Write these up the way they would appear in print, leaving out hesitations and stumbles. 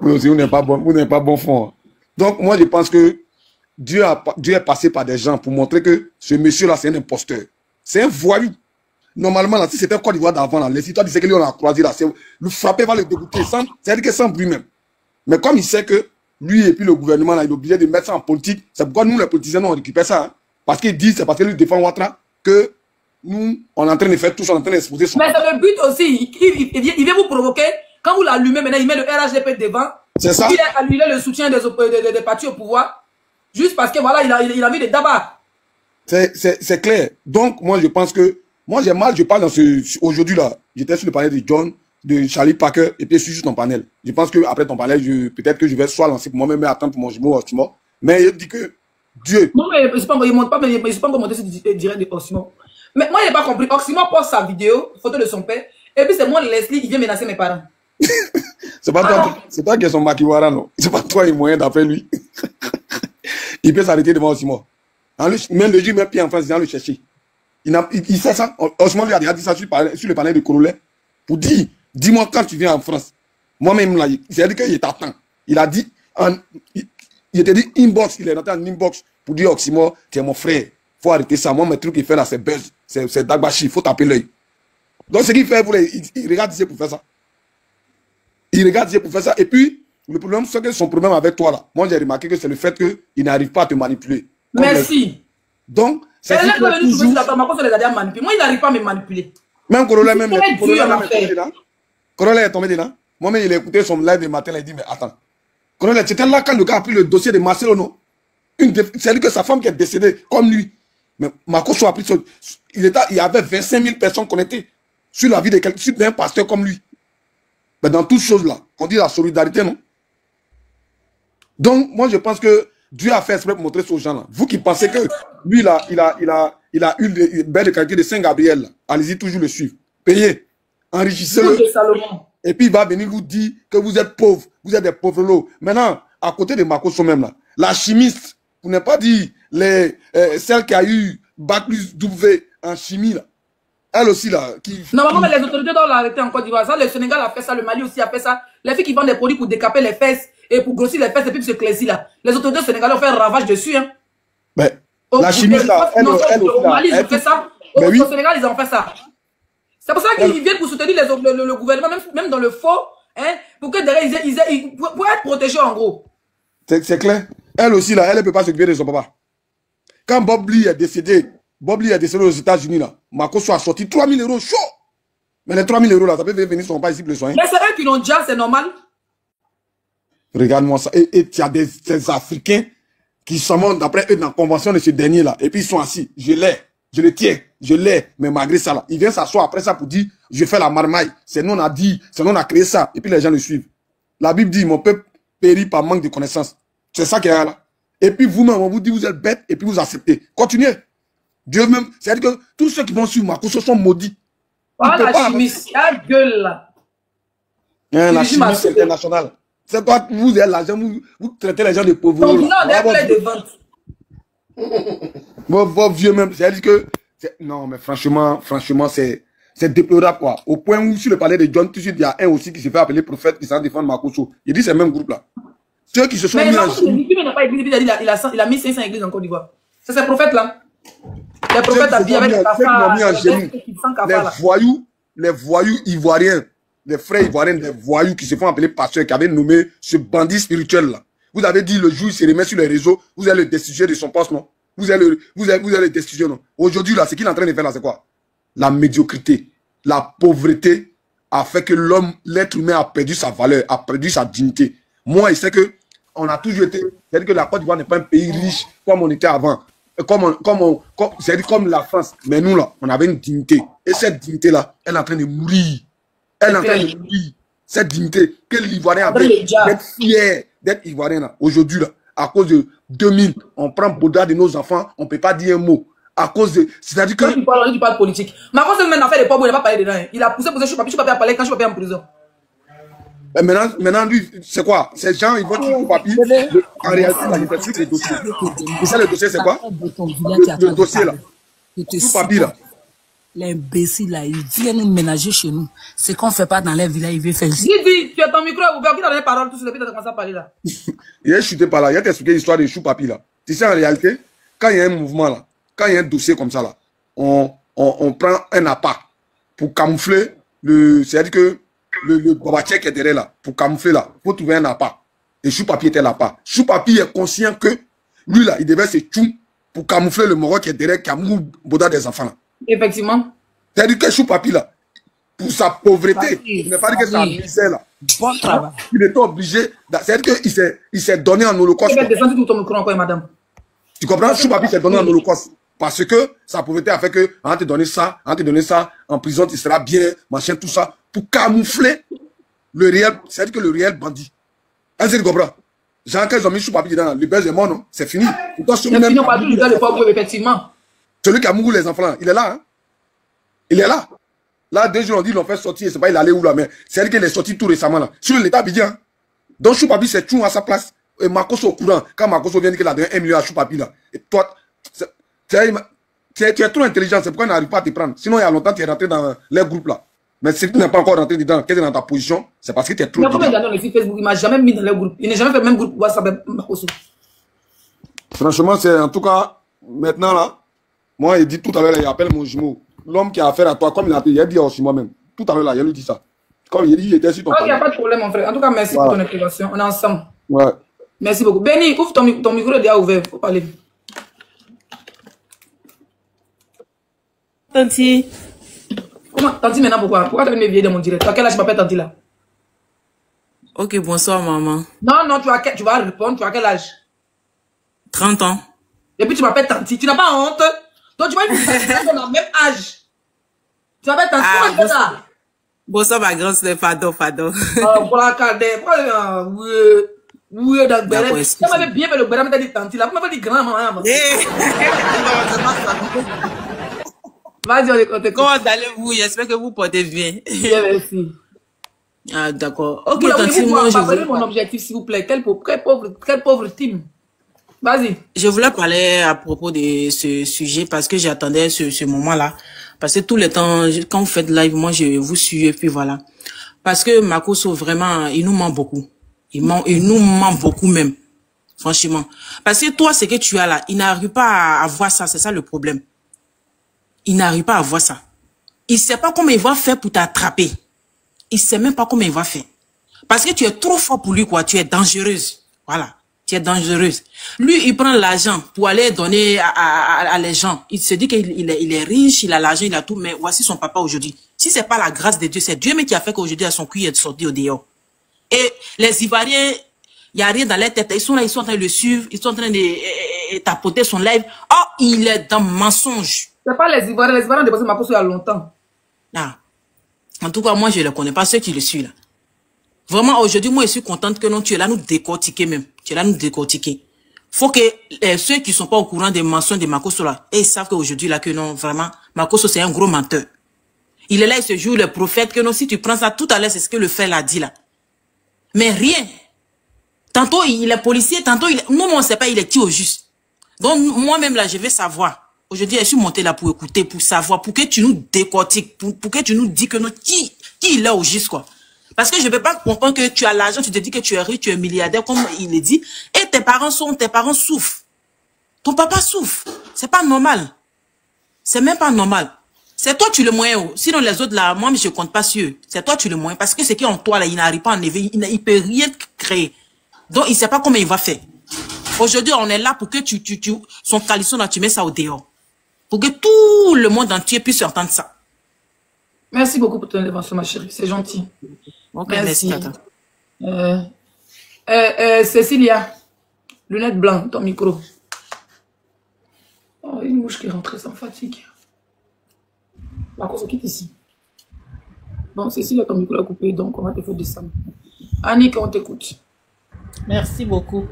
Vous aussi, vous n'êtes pas bon, vous n'êtes pas bon fond. Donc, moi, je pense que Dieu est passé par des gens pour montrer que ce monsieur-là, c'est un imposteur. C'est un voyou. Normalement, là, si c'était Côte d'Ivoire d'avant, là, les citoyens disaient que lui, on a croisé là, le frapper va le dégoûter, c'est-à-dire que sans lui-même. Mais comme il sait que lui et puis le gouvernement, là, il est obligé de mettre ça en politique, c'est pourquoi nous, les politiciens, on récupère ça. Hein, parce qu'il dit, c'est parce que lui défend Ouattara que nous, on est en train de faire tout, on est en train d'exposer son... Mais c'est le but aussi. Il vient vous provoquer. Quand vous l'allumez, maintenant, il met le RHDP devant. C'est ça. Il a annulé le soutien des partis au pouvoir. Juste parce que, voilà, il a mis des dabas. C'est clair. Donc, moi, je pense que... Moi, j'ai mal, je parle dans ce... Aujourd'hui, là, j'étais sur le panel de John, de Charlie Parker, et puis je suis sur ton panel. Je pense qu'après ton panel, peut-être que je vais soit lancer pour moi-même, mais attendre pour mon jumeau Osimo. Mais il dit que Dieu... Non, mais c'est pas encore, il monte pas, mais il ne pas encore monter sur le direct de Osimo. Mais moi, il n'a pas compris. Oximo poste sa vidéo, photo de son père, et puis c'est moi, Leslie, il vient menacer mes parents. C'est pas toi, c'est toi qui es son makiwara, non. C'est pas toi, il est moyen d'après lui. Il peut s'arrêter devant Osimo. Même le juge met pied en France, il vient le chercher. Il sait ça. Osimo lui a déjà dit ça sur le panel de Corolet. Pour dire, dis-moi quand tu viens en France. Moi-même, là, c'est-à-dire qu'il t'attend. Il a dit, il était dit inbox, il est rentré en inbox pour dire Oximo, tu es mon frère. Faut arrêter ça. Moi, mes trucs qu'il fait là, c'est buzz. C'est Dagbashi. Il faut taper l'œil. Donc, ce qu'il fait, il regarde ici pour faire ça. Il regarde ici pour faire ça. Et puis, le problème, c'est que son problème avec toi, là, moi, j'ai remarqué que c'est le fait qu'il n'arrive pas à te manipuler. Merci. Donc, c'est là que venu trouver sur la Bamako, les a manipulé. Moi, il n'arrive pas à me manipuler. Même Corolla, même Corolla est tombé dedans. Moi-même, il a écouté son live du matin, il a dit, mais attends. Corolla, c'était là quand le gars a pris le dossier de Marcelo, non? C'est-à-dire que sa femme qui est décédée, comme lui. Mais Makoso a pris il y avait 25 000 personnes connectées sur la vie d'un pasteur comme lui. Mais dans toutes choses là, on dit la solidarité, non? Donc, moi, je pense que Dieu a fait exprès pour montrer aux gens-là. Vous qui pensez que lui, là, il a eu des belles qualités de Saint-Gabriel, allez-y toujours le suivre. Payez, enrichissez-le. Et puis, il va venir vous dire que vous êtes pauvres, vous êtes des pauvres lots. Maintenant, à côté de Makoso même, là, la chimiste, pour ne pas dire celle qui a eu Bac plus W en chimie, là. Elle aussi, là. Normalement, mais les autorités doivent l'arrêter en Côte d'Ivoire. Ça, le Sénégal a fait ça, le Mali aussi a fait ça. Les filles qui vendent des produits pour décaper les fesses et pour grossir les fesses et puis ce clési, là. Les autorités sénégalaises ont fait un ravage dessus, hein. Mais, la chimiste, là, elle aussi, au Mali, ils ont fait ça. Au Sénégal, ils ont fait ça. C'est pour ça qu'ils viennent pour soutenir le gouvernement, même dans le faux, hein, pour que derrière, pour être protégés, en gros. C'est clair. Elle aussi, là, elle ne peut pas s'occuper de son papa. Quand Bob Lee est décédé aux États-Unis, là, Makoso a sorti 3 000 € chaud. Mais les 3 000 € là, ça peut venir son papa ici pour le soigner. Mais c'est eux qui l'ont déjà, c'est normal. Regarde-moi ça. Et tu as des Africains qui sont morts d'après eux dans la convention de ce dernier là. Et puis ils sont assis. Je le tiens, je l'ai. Mais malgré ça là, il vient s'asseoir après ça pour dire, je fais la marmaille. C'est nous on a dit, c'est nous on a créé ça. Et puis les gens le suivent. La Bible dit, mon peuple périt par manque de connaissances. C'est ça qu'il y a là. Et puis vous-même, on vous dit, vous êtes bête, et puis vous acceptez. Continuez. Dieu même, c'est-à-dire que tous ceux qui vont suivre Makoso sont maudits. Voilà la chimiste, la gueule là. La chimiste internationale. C'est quoi, vous êtes l'argent, vous traitez les gens de pauvres. Donc non, on est plein de ventes. Vos vieux même, c'est-à-dire que, non mais franchement, c'est déplorable quoi. Au point où sur le palais de John, tout de suite, il y a un aussi qui se fait appeler prophète qui s'en défend Makoso. Il dit c'est le même groupe là. Ceux qui se sont mis en chimie. Il a mis 500 églises en Côte d'Ivoire. C'est ces prophètes là. Les prophètes habillés avec les voyous ivoiriens, les frères ivoiriens, des voyous qui se font appeler pasteurs, qui avaient nommé ce bandit spirituel là. Vous avez dit le jour il se remet sur les réseaux, vous allez le destituer de son poste, non? Vous allez le destituer, non? Aujourd'hui là, ce qu'il est en train de faire là, c'est quoi? La médiocrité, la pauvreté a fait que l'être humain a perdu sa valeur, a perdu sa dignité. Moi, je sais que on a toujours été, c'est-à-dire que la Côte d'Ivoire n'est pas un pays riche comme on était avant. C'est-à-dire comme la France. Mais nous, là, on avait une dignité. Et cette dignité-là, elle est en train de mourir. Elle est en train de mourir. Cette dignité que l'Ivoirien avait, d'être fier d'être Ivoirien, là. Aujourd'hui, là, à cause de 2000, on prend Bouddha de nos enfants, on ne peut pas dire un mot. À cause de... C'est-à-dire que... Quand tu parles politique. Macron, c'est même affaire de pauvres, il n'a pas parlé dedans. Hein. Il a poussé, je ne suis pas parler quand je suis pas en prison. Maintenant, lui, c'est quoi? Ces gens, ils vont tuer le papier. En réalité, là, il fait sur les dossiers. Et ça, le dossier, c'est quoi? Le dossier, là. Tout papier, là. Les imbéciles là, ils viennent nous ménager chez nous. Ce qu'on ne fait pas dans les villages, ils veulent faire ici. Dis, tu as ton micro ouvert, qui t'a donné parole tout de suite depuis que tu as commencé à parler là. Il est chuté par là, il a expliqué l'histoire de Chou Papi là. Tu sais, en réalité, quand il y a un mouvement là, quand il y a un dossier comme ça là, on prend un appât pour camoufler c'est-à-dire que le Babatier qui est derrière là, pour camoufler là, il faut trouver un appât. Et Chou Papi était l'appât. Chou Papi est conscient que lui là, il devait se tuer pour camoufler le Moro qui est derrière, qui a mouru Boda des enfants là. Effectivement. C'est-à-dire que Chou Papi là, pour sa pauvreté, il n'est pas dit que sa misère là. Bon travail. Il était obligé, c'est-à-dire qu'il s'est donné en holocauste. Tu vas descendre tout ton micro encore, madame. Tu comprends? Chou Papi s'est donné en holocauste. Parce que sa pauvreté a fait que, on va te donner ça, en prison, tu seras bien, machin, tout ça, pour camoufler le réel, c'est-à-dire que le réel bandit. Est-ce que tu comprends? Genre, quand ils ont mis Chou Papi dedans, le buzz est mort, non? C'est fini. Sinon, pas tout le pauvre, effectivement. Celui qui a mouru les enfants, là, il est là, hein? Il est là. Là, 2 jours, on dit, ils l'ont fait sortir, c'est pas, il est allé où là, mais c'est-à-dire qu'il est sorti tout récemment, là. Sur l'état abidjan, hein? Donc, Chou Papi, c'est tout à sa place. Et Makoso au courant. Quand Makoso vient dire qu'il a donné 1 million à Chou Papi, là. Et toi, tu es trop intelligent, c'est pourquoi il n'arrive pas à te prendre. Sinon, il y a longtemps, tu es rentré dans les groupes là. Mais si tu n'es pas encore rentré dedans, qu'est-ce que dans ta position, c'est parce que tu es trop intelligent. Dans les Facebook, il ne m'a jamais mis dans les groupes. Il n'a jamais fait le même groupe WhatsApp. Franchement, c'est en tout cas, maintenant là, moi, il dit tout à l'heure, il appelle mon jumeau. L'homme qui a affaire à toi, comme il a dit aussi moi-même. Tout à l'heure là, il lui dit ça. Comme il dit, il était sur ton il n'y a pas de problème, mon frère. En tout cas, merci pour ton intervention. On est ensemble. Ouais. Merci beaucoup. Benny, ouvre ton micro, il est déjà ouvert. Il faut parler. Tanti. Comment Tanti maintenant pourquoi? Pourquoi tu as me vieillir dans mon direct? Tu as quel âge je m'appelle Tanti là? Ok, bonsoir maman. Non, tu vas répondre. Tu as quel âge? 30 ans. Et puis tu m'appelles Tanti. Tu n'as pas honte? Donc tu vas dire qu'on a le même âge. Tu m'appelles Tanti. Comment tu fais ça? Bonsoir ma grande sœur, Fado. Voilà, Kardec. Oui, dans le béret. Tu m'avais bien fait le béret, mais tu as dit Tanti là. Vous m'avez dit grand-maman. Vas-y, on t'écoute. Comment allez-vous? J'espère que vous portez bien. Bien, merci. Ah, d'accord. Ok, Tanti, moi, je voulais... mon objectif, s'il vous plaît. Quel pauvre team. Vas-y. Je voulais parler à propos de ce sujet parce que j'attendais ce moment-là. Parce que tout le temps, quand vous faites live, moi, je vous suis et puis voilà. Parce que Makoso, vraiment, il nous ment beaucoup. Il nous ment beaucoup même. Franchement. Parce que toi, ce que tu as là, il n'arrive pas à voir ça. C'est ça le problème. Il n'arrive pas à voir ça. Il ne sait pas comment il va faire pour t'attraper. Il ne sait même pas comment il va faire. Parce que tu es trop fort pour lui, quoi. Tu es dangereuse. Voilà. Tu es dangereuse. Lui, il prend l'argent pour aller donner à les gens. Il se dit qu'il est riche, il a l'argent, il a tout. Mais voici son papa aujourd'hui. Si ce n'est pas la grâce de Dieu, c'est Dieu même qui a fait qu'aujourd'hui, son cuir est sorti au dehors. Et les Ivoiriens, il n'y a rien dans leur tête. Ils sont là, ils sont en train de le suivre. Ils sont en train de tapoter son live. Oh, il est dans mensonge. C'est pas les Ivoiriens. Les Ivoiriens ont dépassé Makoso il y a longtemps. Ah. En tout cas, moi, je ne le connais pas, ceux qui le suivent là. Vraiment, aujourd'hui, moi, je suis contente que non, tu es là nous décortiquer même. Tu es là nous décortiquer. Faut que ceux qui ne sont pas au courant des mensonges de Makoso là, ils savent qu'aujourd'hui là, que non, vraiment, Makoso c'est un gros menteur. Il est là, il se joue le prophète, que non, si tu prends ça tout à l'heure, c'est ce que le frère l'a dit là. Mais rien. Tantôt, il est policier, tantôt, nous, on ne sait pas, il est qui au juste. Donc, moi-même là, je vais savoir. Aujourd'hui, je suis montée là pour écouter, pour savoir, pour que tu nous décortiques, pour que tu nous dis que non, qui il est au juste, quoi. Parce que je ne peux pas comprendre que tu as l'argent, tu te dis que tu es riche, tu es milliardaire, comme il est dit, et tes parents souffrent. Ton papa souffre. C'est pas normal. C'est même pas normal. C'est toi tu le moyen. Sinon les autres là, moi je compte pas sur eux. C'est toi tu le moyen. Parce que ce qui est en toi là, il n'arrive pas à enlever, il peut rien créer. Donc il sait pas comment il va faire. Aujourd'hui, on est là pour que son calisson là, tu mets ça au dehors. Pour que tout le monde entier puisse entendre ça. Merci beaucoup pour ton intervention, ma chérie. C'est gentil. Ok, merci. Cécilia, lunettes blanches, ton micro. Oh, une mouche qui est rentrée sans fatigue. Par contre, on quitte ici. Bon, Cécilia, ton micro a coupé, donc on va te faire descendre. Annick, on t'écoute. Merci beaucoup.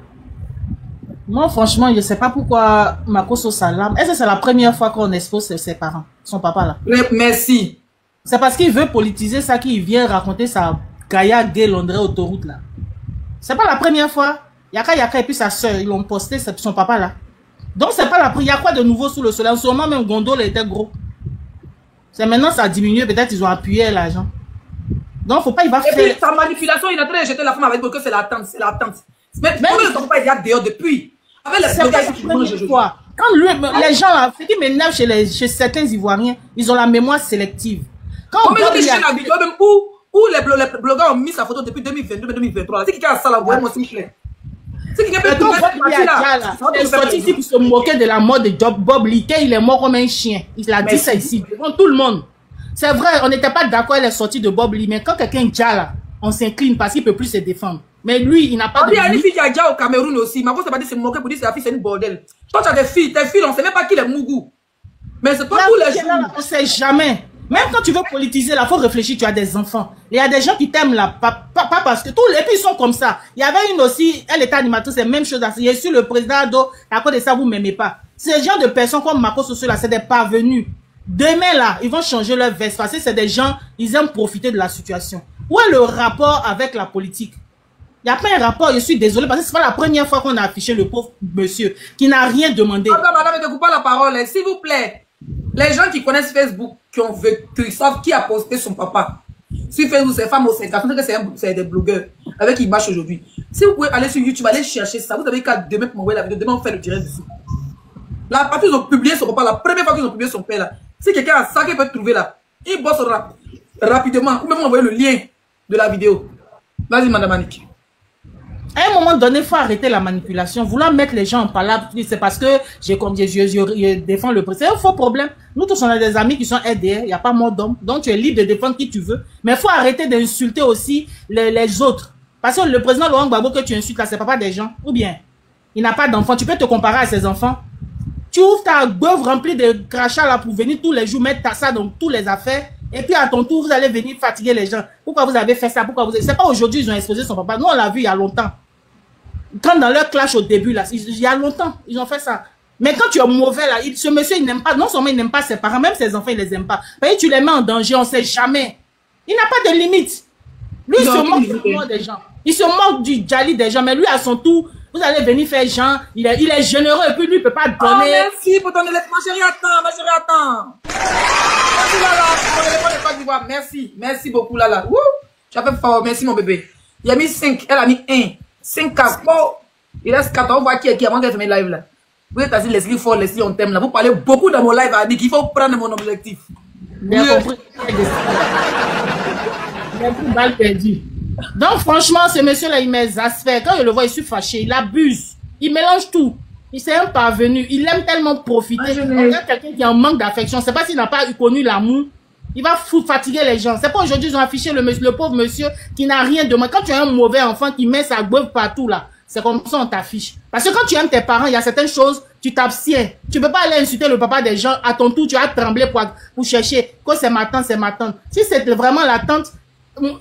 Moi, franchement, je ne sais pas pourquoi Makoso s'alarme. Est-ce que c'est la première fois qu'on expose ses parents, son papa là? Merci. C'est parce qu'il veut politiser ça qu'il vient raconter sa Gaïa gay Londres autoroute là. C'est pas la première fois. Yaka et puis sa soeur, ils l'ont posté, son papa là. Donc c'est pas la première. Il y a quoi de nouveau sous le soleil? En ce moment même Gondol était gros. C'est maintenant ça a diminué, peut-être ils ont appuyé l'argent. Donc faut pas, il va faire. Et puis sa manipulation, il est en train de jeter la femme avec que c'est l'attente, c'est l'attente. Mais pourquoi le papa il y a dehors depuis? Avec les fois. Quand lui, les gens là, ce qui m'énerve chez certains Ivoiriens, ils ont la mémoire sélective. Quand on dit chez la vidéo même où les blogueurs ont mis sa photo depuis 2022-2023, c'est qui a ça là, moi s'il vous plaît. C'est qui a fait tout ça. Il est sorti ici pour se moquer de la mort de Bob Lee. Il est mort comme un chien. Il a dit ça ici, devant tout le monde. C'est vrai, on n'était pas d'accord, elle est sortie de Bob Lee, mais quand quelqu'un est déjà là, on s'incline parce qu'il ne peut plus se défendre. Mais lui, il n'a pas de... Il y a une fille qui a déjà au Cameroun aussi. Ma c'est pas dit se moquer pour dire que la fille c'est une bordel. Toi tu as des filles, tes filles, on ne sait même pas qui les mougou. Mais c'est pas tous les jours. On ne sait jamais. Même quand tu veux politiser, il faut réfléchir, tu as des enfants. Il y a des gens qui t'aiment là, pas parce que tous les pays sont comme ça. Il y avait une aussi, elle était animatrice, c'est la même chose. Il y a su le président Ado, à cause de ça, vous ne m'aimez pas. Ces gens de personnes comme Marco Soso là, c'est des parvenus. Demain là, ils vont changer leur veste parce que c'est des gens, ils aiment profiter de la situation. Où est le rapport avec la politique? Il n'y a pas un rapport, je suis désolé, parce que ce n'est pas la première fois qu'on a affiché le pauvre monsieur qui n'a rien demandé. Madame, ne coupe pas la parole, s'il vous plaît. Les gens qui connaissent Facebook, qui savent qui a posté son papa. Sur Facebook, c'est femmes au 50, c'est des blogueurs avec qui ils marchent aujourd'hui. Si vous pouvez aller sur YouTube, aller chercher ça, vous avez qu'à demain pour m'envoyer la vidéo, demain on fait le direct dessus. La partie ils ont publié son papa, la première fois qu'ils ont publié son père là. Si quelqu'un a ça qu'il peut trouver là, il bosse rapidement, ou même envoyer le lien de la vidéo. Vas-y, madame Annick. À un moment donné, il faut arrêter la manipulation. Vouloir mettre les gens en palabre, c'est parce que je défends le président. C'est un faux problème. Nous tous, on a des amis qui sont aidés. Il n'y a pas mort d'homme. Donc, tu es libre de défendre qui tu veux. Mais il faut arrêter d'insulter aussi les autres. Parce que le président Laurent Gbagbo que tu insultes là, c'est pas des gens. Ou bien, il n'a pas d'enfants. Tu peux te comparer à ses enfants. Tu ouvres ta gueule remplie de crachats là pour venir tous les jours mettre ça dans toutes les affaires. Et puis à ton tour, vous allez venir fatiguer les gens. Pourquoi vous avez fait ça? Pourquoi vous... C'est pas aujourd'hui ils ont exposé son papa. Nous, on l'a vu il y a longtemps. Quand dans leur clash au début, là, il y a longtemps, ils ont fait ça. Mais quand tu es mauvais, là, ce monsieur, il n'aime pas, non seulement il n'aime pas ses parents, même ses enfants, il les aime pas. Parce que tu les mets en danger, on ne sait jamais. Il n'a pas de limite. Lui, il se moque des gens. Il se moque du Djali des gens, mais lui, à son tour, vous allez venir faire genre, il est généreux et puis lui, il ne peut pas donner. Oh, merci pour ton élection. Ma chérie, attends. Merci, Lala. Merci beaucoup, Lala. Tu as fait fort. Merci, mon bébé. Il a mis 5, elle a mis 1. 5 cas. Oh, il reste 4. On voit qui est qui avant qu'elle fasse live là. Vous êtes assis, Leslie Fort, Leslie, on t'aime là. Vous parlez beaucoup dans mon live à dire qu'il faut prendre mon objectif. Bien compris. Il a plus mal perdu. Donc, franchement, ce monsieur-là, il m'exaspère. Quand je le vois, il suis fâché. Il abuse. Il mélange tout. Il s'est un parvenu. Il aime tellement profiter. Regarde quelqu'un qui est en manque d'affection. C'est pas s'il n'a pas connu l'amour. Il va fatiguer les gens. C'est pas aujourd'hui ils ont affiché le pauvre monsieur qui n'a rien demandé. Quand tu as un mauvais enfant qui met sa gueule partout là, c'est comme ça on t'affiche. Parce que quand tu aimes tes parents, il y a certaines choses, tu t'abstiens. Tu peux pas aller insulter le papa des gens. À ton tour, tu vas trembler pour chercher que c'est ma tante, c'est ma tante. Si c'est vraiment la tante,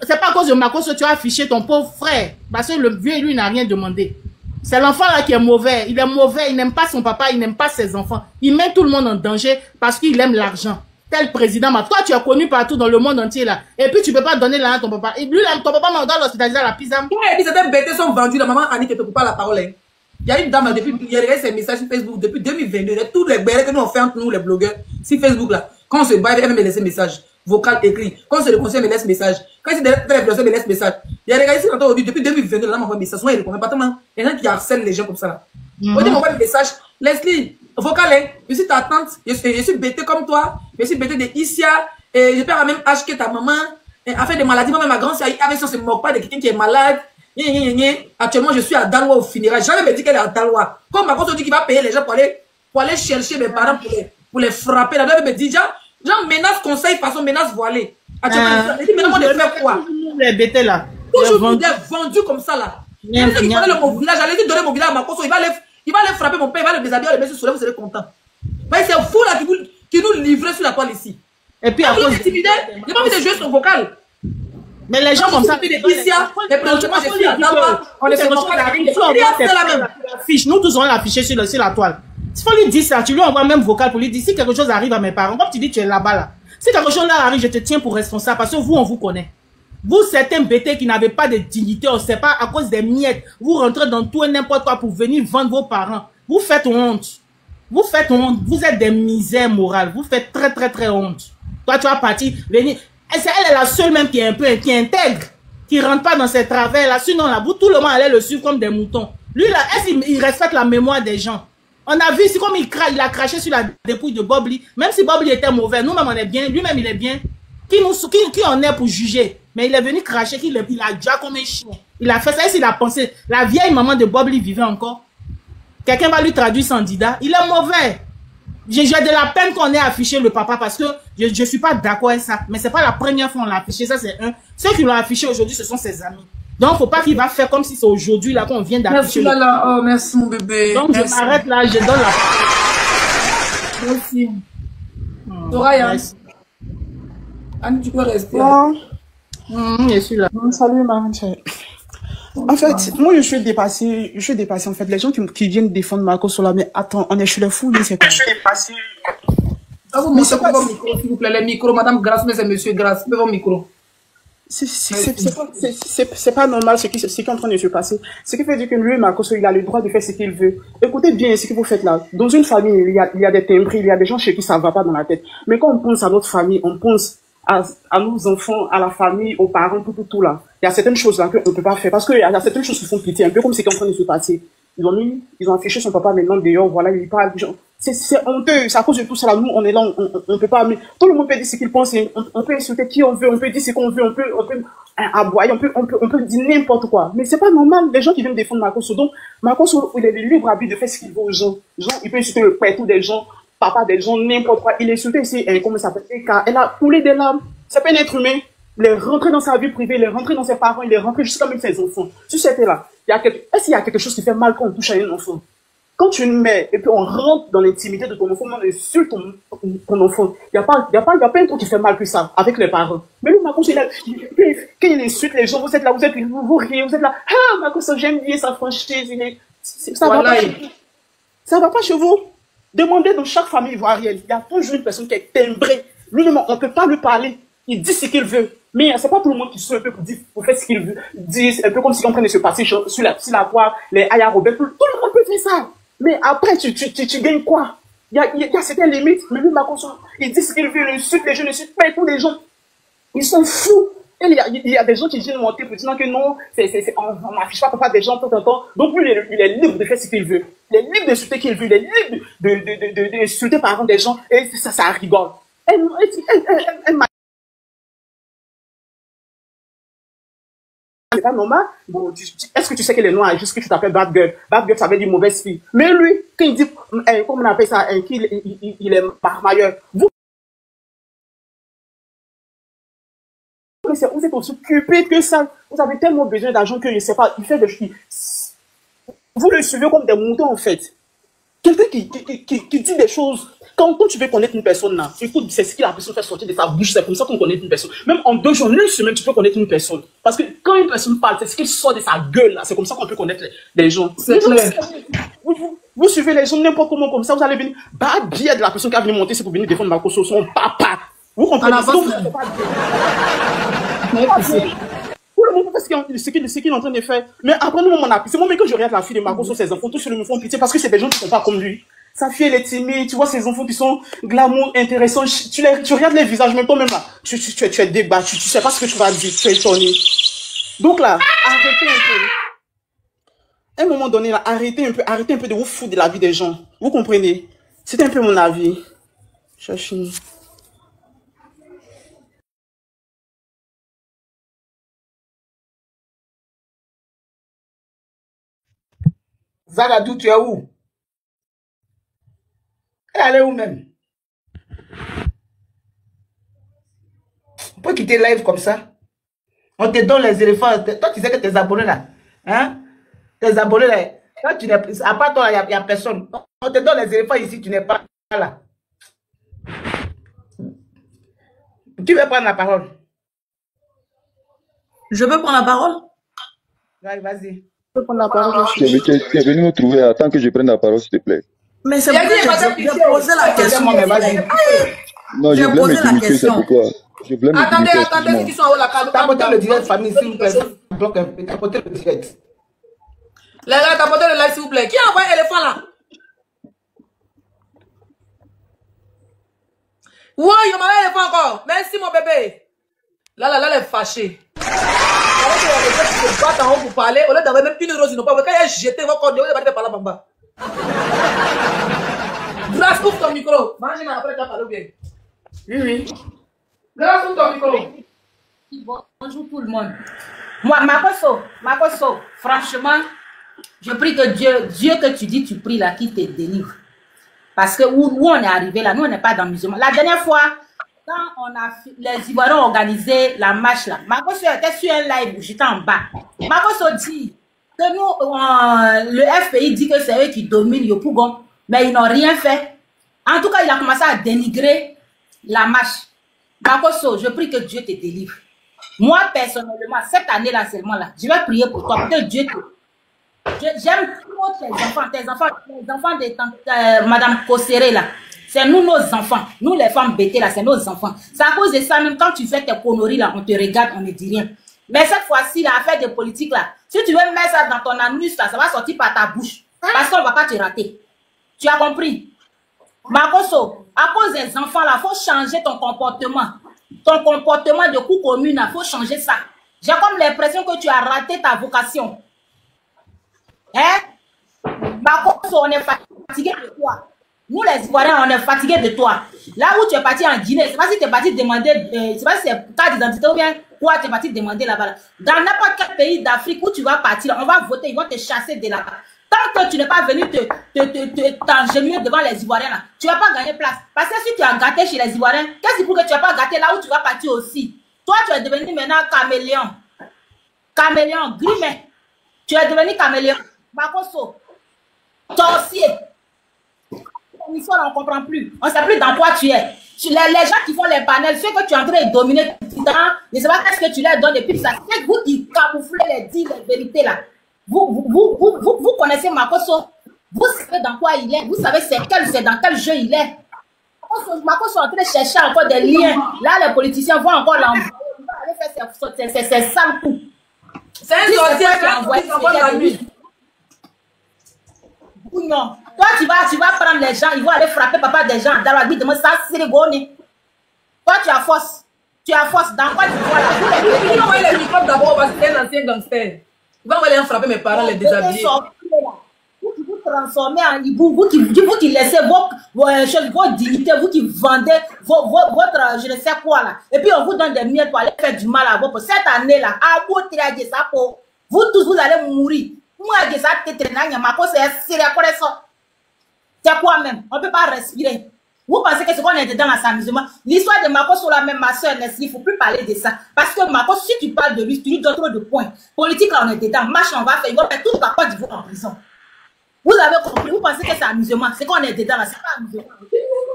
c'est pas à cause de ma cause que tu as affiché ton pauvre frère. Parce que le vieux, lui, n'a rien demandé. C'est l'enfant là qui est mauvais. Il est mauvais, il n'aime pas son papa, il n'aime pas ses enfants. Il met tout le monde en danger parce qu'il aime l'argent. Tel président, toi tu es connu partout dans le monde entier là. Et puis tu peux pas donner l'argent à ton papa. Et lui, ton papa m'a donné l'hospitalisation à la pizza. Ouais, et puis certaines bêtises sont vendues. La maman Annie qui te coupe pas la parole. Hein. Il y a une dame depuis, il y a ses messages sur Facebook depuis 2022. Tous les bêtises que nous on fait entre nous les blogueurs sur Facebook là. Quand on se bat, elle me laisse message vocal écrit. Quand on se réconcilie, elle me laisse message. Quand c'est des elle me laisse message. Il y a des gars ici quand depuis 2022, là m'envoie un message. Souvent il répond pas tellement. Il y en a qui harcèlent les gens comme ça là. On dit m'envoie un message. Leslie, vocal, hein. Je suis ta tante, je suis bêtée comme toi, je suis bêtée de Issia, et je perds la même âge que ta maman, et afin des maladies, moi-même ma grande sœur, avec ça, on se moque pas de quelqu'un qui est malade, Actuellement, je suis à Daloa au funérail, jamais me dit qu'elle est à Daloa. Comme ma grande dit qu'il va payer les gens pour aller chercher mes parents pour les frapper, la dame me dit, genre menace conseil façon menace voilée. Actuellement, elle dit, mais moi, de faire quoi? Les bêtés là. Toujours vendu comme ça là. Il dit qu'il donner mon village, j'allais lui donner mon village à ma cause, il va aller frapper mon père, il va le déshabiller, il va le mettre sur le soleil, vous serez content. Mais c'est fou là qui nous livrait sur la toile ici. Et puis après, il n'a pas envie de jouer son vocal. Mais les gens comme ça, nous tous on l'a affiché sur la toile. Il faut lui dire ça, tu lui envoies même vocal pour lui dire si quelque chose arrive à mes parents, comme tu dis tu es là-bas là. Si quelque chose là arrive, je te tiens pour responsable parce que vous, on vous connaît. Vous, certains bêtés qui n'avaient pas de dignité, on ne sait pas, à cause des miettes, vous rentrez dans tout et n'importe quoi pour venir vendre vos parents. Vous faites honte. Vous faites honte. Vous êtes des misères morales. Vous faites très, très, très honte. Toi, tu vas partir, venir. Elle est la seule même qui est un peu, qui est intègre, qui rentre pas dans ses travers. Là, sinon, là, tout le monde allait le suivre comme des moutons. Lui, là, il respecte la mémoire des gens. On a vu, c'est comme il a craché sur la dépouille de Bob Lee. Même si Bob Lee était mauvais, nous-mêmes, on est bien. Lui-même, il est bien. Qui on est pour juger? Mais il est venu cracher, il a déjà comme un chien. Il a fait ça, il a pensé. La vieille maman de Bob Lee vivait encore. Quelqu'un va lui traduire son dida. Il est mauvais. J'ai de la peine qu'on ait affiché le papa parce que je suis pas d'accord avec ça. Mais c'est pas la première fois qu'on l'a affiché. Ça, c'est un. Ceux qui l'ont affiché aujourd'hui, ce sont ses amis. Donc, faut pas qu'il va faire comme si c'est aujourd'hui là qu'on vient d'afficher. Merci, Lala. Oh, merci, mon bébé. Donc, merci. Je m'arrête là, je donne la. Merci. Soraya. Merci. Anne, tu peux rester. Bon, Je suis là. salut, ma chérie. En fait, moi, je suis dépassée, en fait. Les gens qui viennent défendre Marco Sola, mais attends, on est chez les fous, c'est quoi? Je suis dépassée. Ah, vous mettez vos micros, s'il vous plaît, les micros, Madame Grasse, mais c'est Monsieur Grasse, mettez vos micros. C'est pas normal ce qui est en train de se passer. Ce qui fait dire que lui, Marco Sola, il a le droit de faire ce qu'il veut. Écoutez bien ce que vous faites là. Dans une famille, il y a des timbrés, il y a des gens chez qui ça va pas dans la tête. Mais quand on pense à notre famille, on pense à nos enfants, à la famille, aux parents, tout là. Il y a certaines choses là qu'on ne peut pas faire parce qu'il y a certaines choses qui font pitié, un peu comme ce qui est en train de se passer. Ils ont affiché son papa maintenant dehors, voilà, il parle. C'est honteux, c'est à cause de tout ça là. Nous, on est là, on peut pas, mais tout le monde peut dire ce qu'il pense, on peut insulter qui on veut, on peut dire ce qu'on veut, on peut aboyer, on peut dire n'importe quoi. Mais c'est pas normal, les gens qui viennent défendre Marco Sola. Donc, Marco Sola, il est libre à lui de faire ce qu'il veut aux gens. Il peut insulter le père, tous des gens, papa des gens, n'importe quoi. Il est insulté ici, comment ça s'appelle, elle a coulé des larmes. C'est pas un être humain. Il est rentré dans sa vie privée, il est rentré dans ses parents, il est rentré jusqu'à même ses enfants. Si c'était là, est-ce qu'il y a quelque chose qui fait mal quand on touche à un enfant? Quand tu une mère, et puis on rentre dans l'intimité de ton enfant, on insulte ton enfant. Il y a pas un truc qui fait mal que ça, avec les parents. Mais lui, Marco, quand il insulte les gens, vous êtes là, vous riez, vous êtes là, ah, Marco, j'aime bien sa franchise, ça va pas chez vous. Ça va pas chez vous. Demandez dans chaque famille ivoirienne, il y a toujours une personne qui est timbrée. Lui-même, on peut pas lui parler. Il dit ce qu'il veut. Mais c'est pas tout le monde qui se un peu pour faire ce qu'il veut. Dire un peu comme si on est en train de se passer sur la voie, les Aya Robert. Tout le monde peut faire ça. Mais après, tu gagnes quoi? Il y a certaines limites. Mais lui, Marco Sola, il dit ce qu'il veut, il insulte les gens, il insulte pas tous les gens. Ils sont fous. Et il y a des gens qui viennent monter pour dire que non, on n'affiche pas papa des gens tout le temps. Donc lui, il est libre de faire ce qu'il veut. Il est libre d'insulter qui il veut. Il est libre d'insulter par exemple des gens. Et ça rigole. Elle c'est pas normal. Bon, est-ce que tu sais que les noirs, juste que tu t'appelles bad girl? Bad girl, ça veut dire mauvaise fille. Mais lui, quand il dit, comment on appelle ça, qu'il il est marmailleur. Vous êtes aussi occupé que ça. Vous avez tellement besoin d'argent que je sais pas, il fait des choses. Vous le suivez comme des moutons, en fait. Quelqu'un qui dit des choses. Quand tu veux connaître une personne là, écoute, c'est ce que la personne fait sortir de sa bouche, c'est comme ça qu'on connaît une personne. Même en 2 jours, 1 semaine, tu peux connaître une personne. Parce que quand une personne parle, c'est ce qu'il sort de sa gueule là, c'est comme ça qu'on peut connaître les gens. C'est clair. Vous suivez les gens n'importe comment, comme ça, vous allez venir. Bah, bien de la personne qui a venu monter, c'est pour venir défendre Marco Sola, son papa. Vous comprenez? Tout le monde fait ce qu'il est en train de faire. Mais après, nous, on a pitié. Moi, mais quand je regarde la fille de Marco Sola, ses enfants, tous ceux-là me font pitié parce que c'est des gens qui sont pas comme lui. Sa fille, elle est timide, tu vois ses enfants qui sont glamour, intéressants, tu regardes les visages, même toi-même là, tu es débattu, tu sais pas ce que tu vas dire, tu es étonné. Donc là, arrêtez un peu. À un moment donné, là, arrêtez un peu de vous foutre de la vie des gens. Vous comprenez? C'était un peu mon avis. Chachi. Zagadou, tu es où? Elle est où même? On peut quitter live comme ça. On te donne les éléphants. Toi, tu sais que tes abonnés là. Hein? Tes abonnés là. Toi, tu n'es plus. À part toi, il n'y a personne. On te donne les éléphants ici, tu n'es pas là. Tu veux prendre la parole? Je veux prendre la parole? Ouais, vas-y. Tu peux prendre la parole. Tu es venu me trouver. Attends que je prenne la parole, s'il te plaît. Mais c'est pourquoi j'ai posé la question. Non, je voulais m'expliquer, c'est pourquoi. Je voulais Attendez, m'expliquer. ceux qui sont en la carte. Tapotez le direct, famille, s'il vous plaît. Bloque un peu. Tapotez le direct. Les gars, tapotez le live, s'il vous plaît. Qui a envoyé l'éléphant là? Ouais, il m'a fait encore. Merci, mon bébé. Là, elle est fâchée. Alors que les gens se battent en haut pour parler, au lieu d'avoir même une rose, ils n'ont pas. Quand il a jeté, il va parler par là, bamba. Grâce, ouvre ton micro. Mange après, tu vas parler bien. Oui. Grâce, ouvre ton micro. Bonjour tout le monde. Moi, Makoso, franchement, je prie que Dieu que tu dis, tu pries là, qui te délivre. Parce que où on est arrivé là, nous on n'est pas dans le musulman. La dernière fois, quand les Ivoiriens ont organisé la marche là, Makoso était sur un live où j'étais en bas. Makoso dit que nous, le FPI dit que c'est eux qui dominent Yopougon, mais ils n'ont rien fait. En tout cas, il a commencé à dénigrer la marche. Makoso, je prie que Dieu te délivre. Moi, personnellement, cette année-là seulement là, je vais prier pour toi, pour que Dieu te... J'aime trop tes enfants de Madame Kosséré là. C'est nous nos enfants. Nous les femmes bêtées là, c'est nos enfants. C'est à cause de ça, même quand tu fais tes conneries là, on te regarde, on ne dit rien. Mais cette fois-ci, l'affaire de politique là, si tu veux mettre ça dans ton anus là, ça va sortir par ta bouche. Parce qu'on ne va pas te rater. Tu as compris? Makoso, à cause des enfants là, il faut changer ton comportement. Ton comportement de coup commune là, il faut changer ça. J'ai comme l'impression que tu as raté ta vocation. Hein? Makoso, on est fatigué de toi. Nous les Ivoiriens, on est fatigués de toi. Là où tu es parti en Guinée, c'est pas si tu es parti demander, c'est pas si c'est carte d'identité ou bien quoi tu es parti demander là-bas. Dans n'importe quel pays d'Afrique où tu vas partir, on va voter, ils vont te chasser de là-bas. Tant que tu n'es pas venu t'engenouiller devant les Ivoiriens là, tu ne vas pas gagner place. Parce que si tu as gâté chez les Ivoiriens, qu'est-ce qui pour que tu n'as pas gâté là où tu vas partir aussi? Toi, tu es devenu maintenant caméléon. Caméléon, grimet. Tu es devenu caméléon. Makoso, sorcier. Ton histoire, on ne comprend plus. On ne sait plus dans quoi tu es. Les gens qui font les panels, ceux que tu es en train de dominer, je ne sais pas qu'est-ce que tu leur donnes depuis ça. C'est vous qui camouflez les dires, les vérités là. Vous connaissez Makoso. Vous savez dans quoi il est. Vous savez c'est dans quel jeu il est. Makoso est en train de chercher encore des liens. Là, les politiciens vont encore l'envoyer. Il va aller faire ses sales coups. C'est un sorcier qui envoie la nuit. Non. Toi, tu vas prendre les gens, ils vont aller frapper papa des gens. Dans la vie de moi, ça, c'est les goni. Toi, tu as force. Tu as force. Dans quoi tu vois là? Il va envoyer les microbes d'abord parce que c'est un ancien gangster. Il va envoyer frapper mes parents, les déshabiller. Vous transformez en hibou, vous qui laissez vos dignités, vous qui vendez votre je ne sais quoi là. Et puis on vous donne des miettes pour aller faire du mal à vous. Cette année-là, à vous triager ça pour vous tous, vous allez mourir. Moi, je c'est quoi même? On ne peut pas respirer. Vous pensez que ce qu'on est dedans là, c'est amusement? L'histoire de Makoso là, même ma soeur, il ne faut plus parler de ça. Parce que Makoso, si tu parles de lui, tu lui donnes trop de points. Politique là, on est dedans. Marche, on va faire. Il va faire toute la Côte d'Ivoire en prison. Vous avez compris? Vous pensez que c'est amusement? C'est qu'on est dedans là, c'est pas amusement.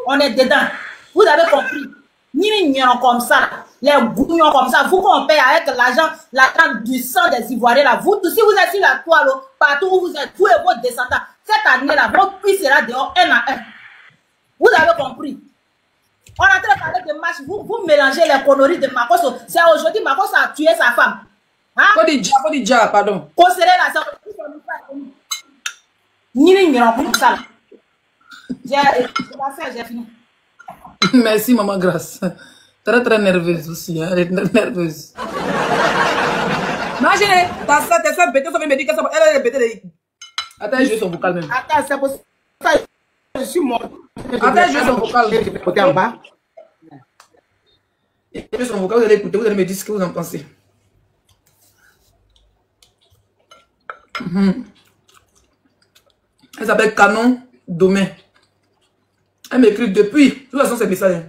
On est dedans. Vous avez compris? Ni comme ça, les bouillons comme ça, vous qu'on paye avec l'argent du sang des Ivoiriens là, vous tous, si vous êtes sur la toile, partout où vous êtes, vous et vos descendants, cette année là, votre prix sera dehors un à un. Vous avez compris? On est en train de parler de marche, vous mélangez les conneries de Makoso. C'est aujourd'hui Makoso a tué sa femme. Hein? Faut dire, pardon. Considérez la soeur. Ni comme ça. J'ai fini. Merci, maman Grâce. Très nerveuse aussi. Hein? Elle est nerveuse. Imaginez, ta soeur, tes soeurs bêtées, ça veut me dire que elle est bêtée. Attends, je vais son vocal même. Attends, c'est pour ça que je suis mort. Attends, je vais son vocal. Côté en bas. Je vais son vocal, vous allez écouter, vous allez me dire ce que vous en pensez. Elle s'appelle Canon Domain. Elle m'écrit depuis. De toute façon, c'est message.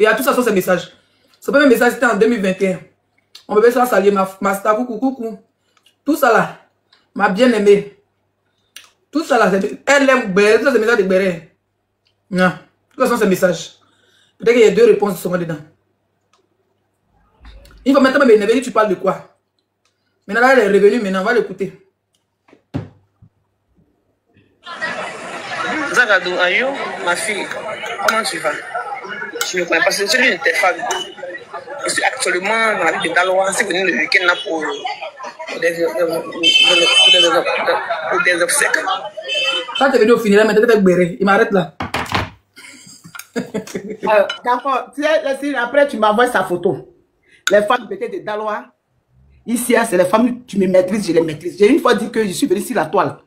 Et à toute façon, c'est message. Ce premier message, c'était en 2021. On peut faire saluer ma star, coucou. Tout ça là, ma bien-aimée. Tout ça là, elle aime Béré. Tout ça, c'est message de Béré. Non. De toute façon, c'est message. Peut-être qu'il y a deux réponses qui sont dedans. Il faut maintenant m'énerver, tu parles de quoi? Maintenant, là, elle est revenue, maintenant, on va l'écouter. Zagadou Ayo, ma fille, comment tu vas? Je ne connais pas, c'est celui de tes femmes. Je suis actuellement dans la ville de Daloa, c'est venu le week-end là pour des obsèques. Quand tu es venu au funérail, maintenant tu es avec Béré, il m'arrête là. D'accord. Après, tu m'envoies sa photo. Les femmes peut-être de Daloa. Ici, c'est les femmes, tu me maîtrises, je les maîtrise. J'ai une fois dit que je suis venu sur la toile.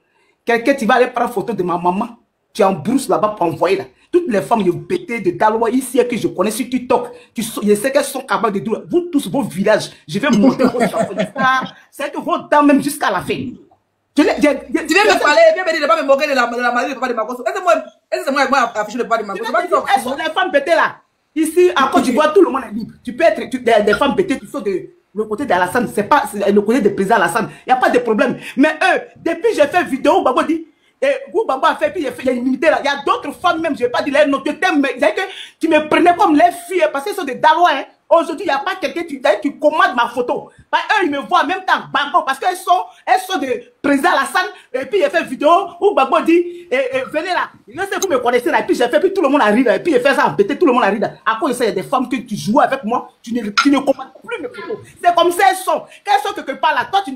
Quelqu'un, tu vas aller prendre photo de ma maman. Tu es en brousse là-bas pour envoyer là. Toutes les femmes pétées de Daloa ici que je connais sur TikTok, je sais qu'elles sont capables de dire, vous tous, vos villages, je vais monter vos chansons. C'est que vos dames même jusqu'à la fin. Tu viens me parler, viens me dire de pas me moquer de la maladie de papa de Makosso. Est-ce que c'est moi affiché le papa de Makosso? Elles sont les femmes pétées là. Ici, à Côte d'Ivoire, tout le monde est libre. Tu peux être des femmes pétées, tu sors de le côté d'Alassane, c'est pas le côté de président Alassane. Il n'y a pas de problème. Mais eux, depuis que j'ai fait vidéo, Babo dit, et vous, Babo a fait, puis il y a une unité là. Il y a d'autres femmes même, je ne vais pas dire les noms, mais tu me prenais comme les filles, parce qu'elles sont des Dalois. Hein. Aujourd'hui, il n'y a pas quelqu'un qui commande ma photo. Bah, eux, ils me voient en même temps, Babo, parce qu'elles sont de président Alassane, et puis il a fait vidéo où Babo dit, venez là. Je sais que vous me connaissez là, et puis j'ai fait, puis tout le monde arrive, et puis il fait ça, embêter, tout le monde arrive. À cause de ça, il y a des femmes que tu joues avec moi, tu ne commandes plus mes photos. C'est comme ça elles sont. Quand elles sont quelque part là, toi, tu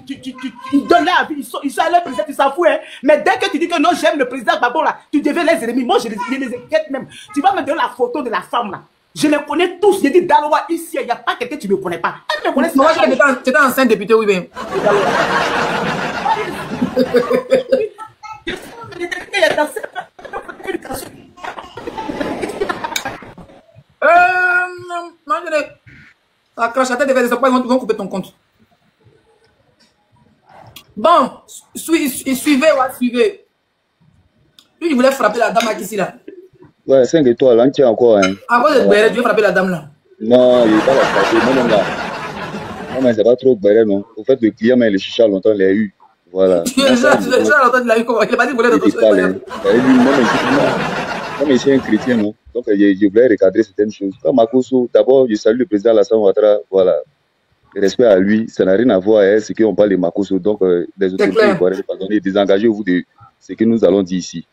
donnes leur avis, ils sont à leur président, tu s'en fous, hein. Mais dès que tu dis que non, j'aime le président Babo là, tu deviens les ennemis. Moi, je les inquiète même. Tu vas me donner la photo de la femme là. Je les connais tous. J'ai dit Daloa ici, il n'y a pas quelqu'un qui ne me connaît pas. Elle me connaît. Moi, tu étais ancien député, oui, bien. Ça crache la tête de faire des emplois, ils vont couper ton compte. Bon, suivez. Lui, il voulait frapper la dame ici là. Ouais, 5 étoiles, on tient encore. Hein. À cause de Béret, tu veux frapper la dame là? Non, il n'est pas la frapper. Non, là. Non, mais c'est pas trop Béret, non. Au fait, le client, mais le chicha longtemps, il l'a eu. Voilà. Tu as longtemps, il l'a eu comment? Il n'a pas dit qu'il voulait d'autres choses. Non, mais c'est un chrétien, non. Donc, je voulais recadrer certaines choses. Comme Makosso, d'abord, je salue le président Alassane Ouattara. Voilà. Respect à lui, ça n'a rien à voir avec ce qu'on parle de Makosso. Donc, les autorités ivoiriennes, pardonnez, désengagez-vous de ce que nous allons dire ici.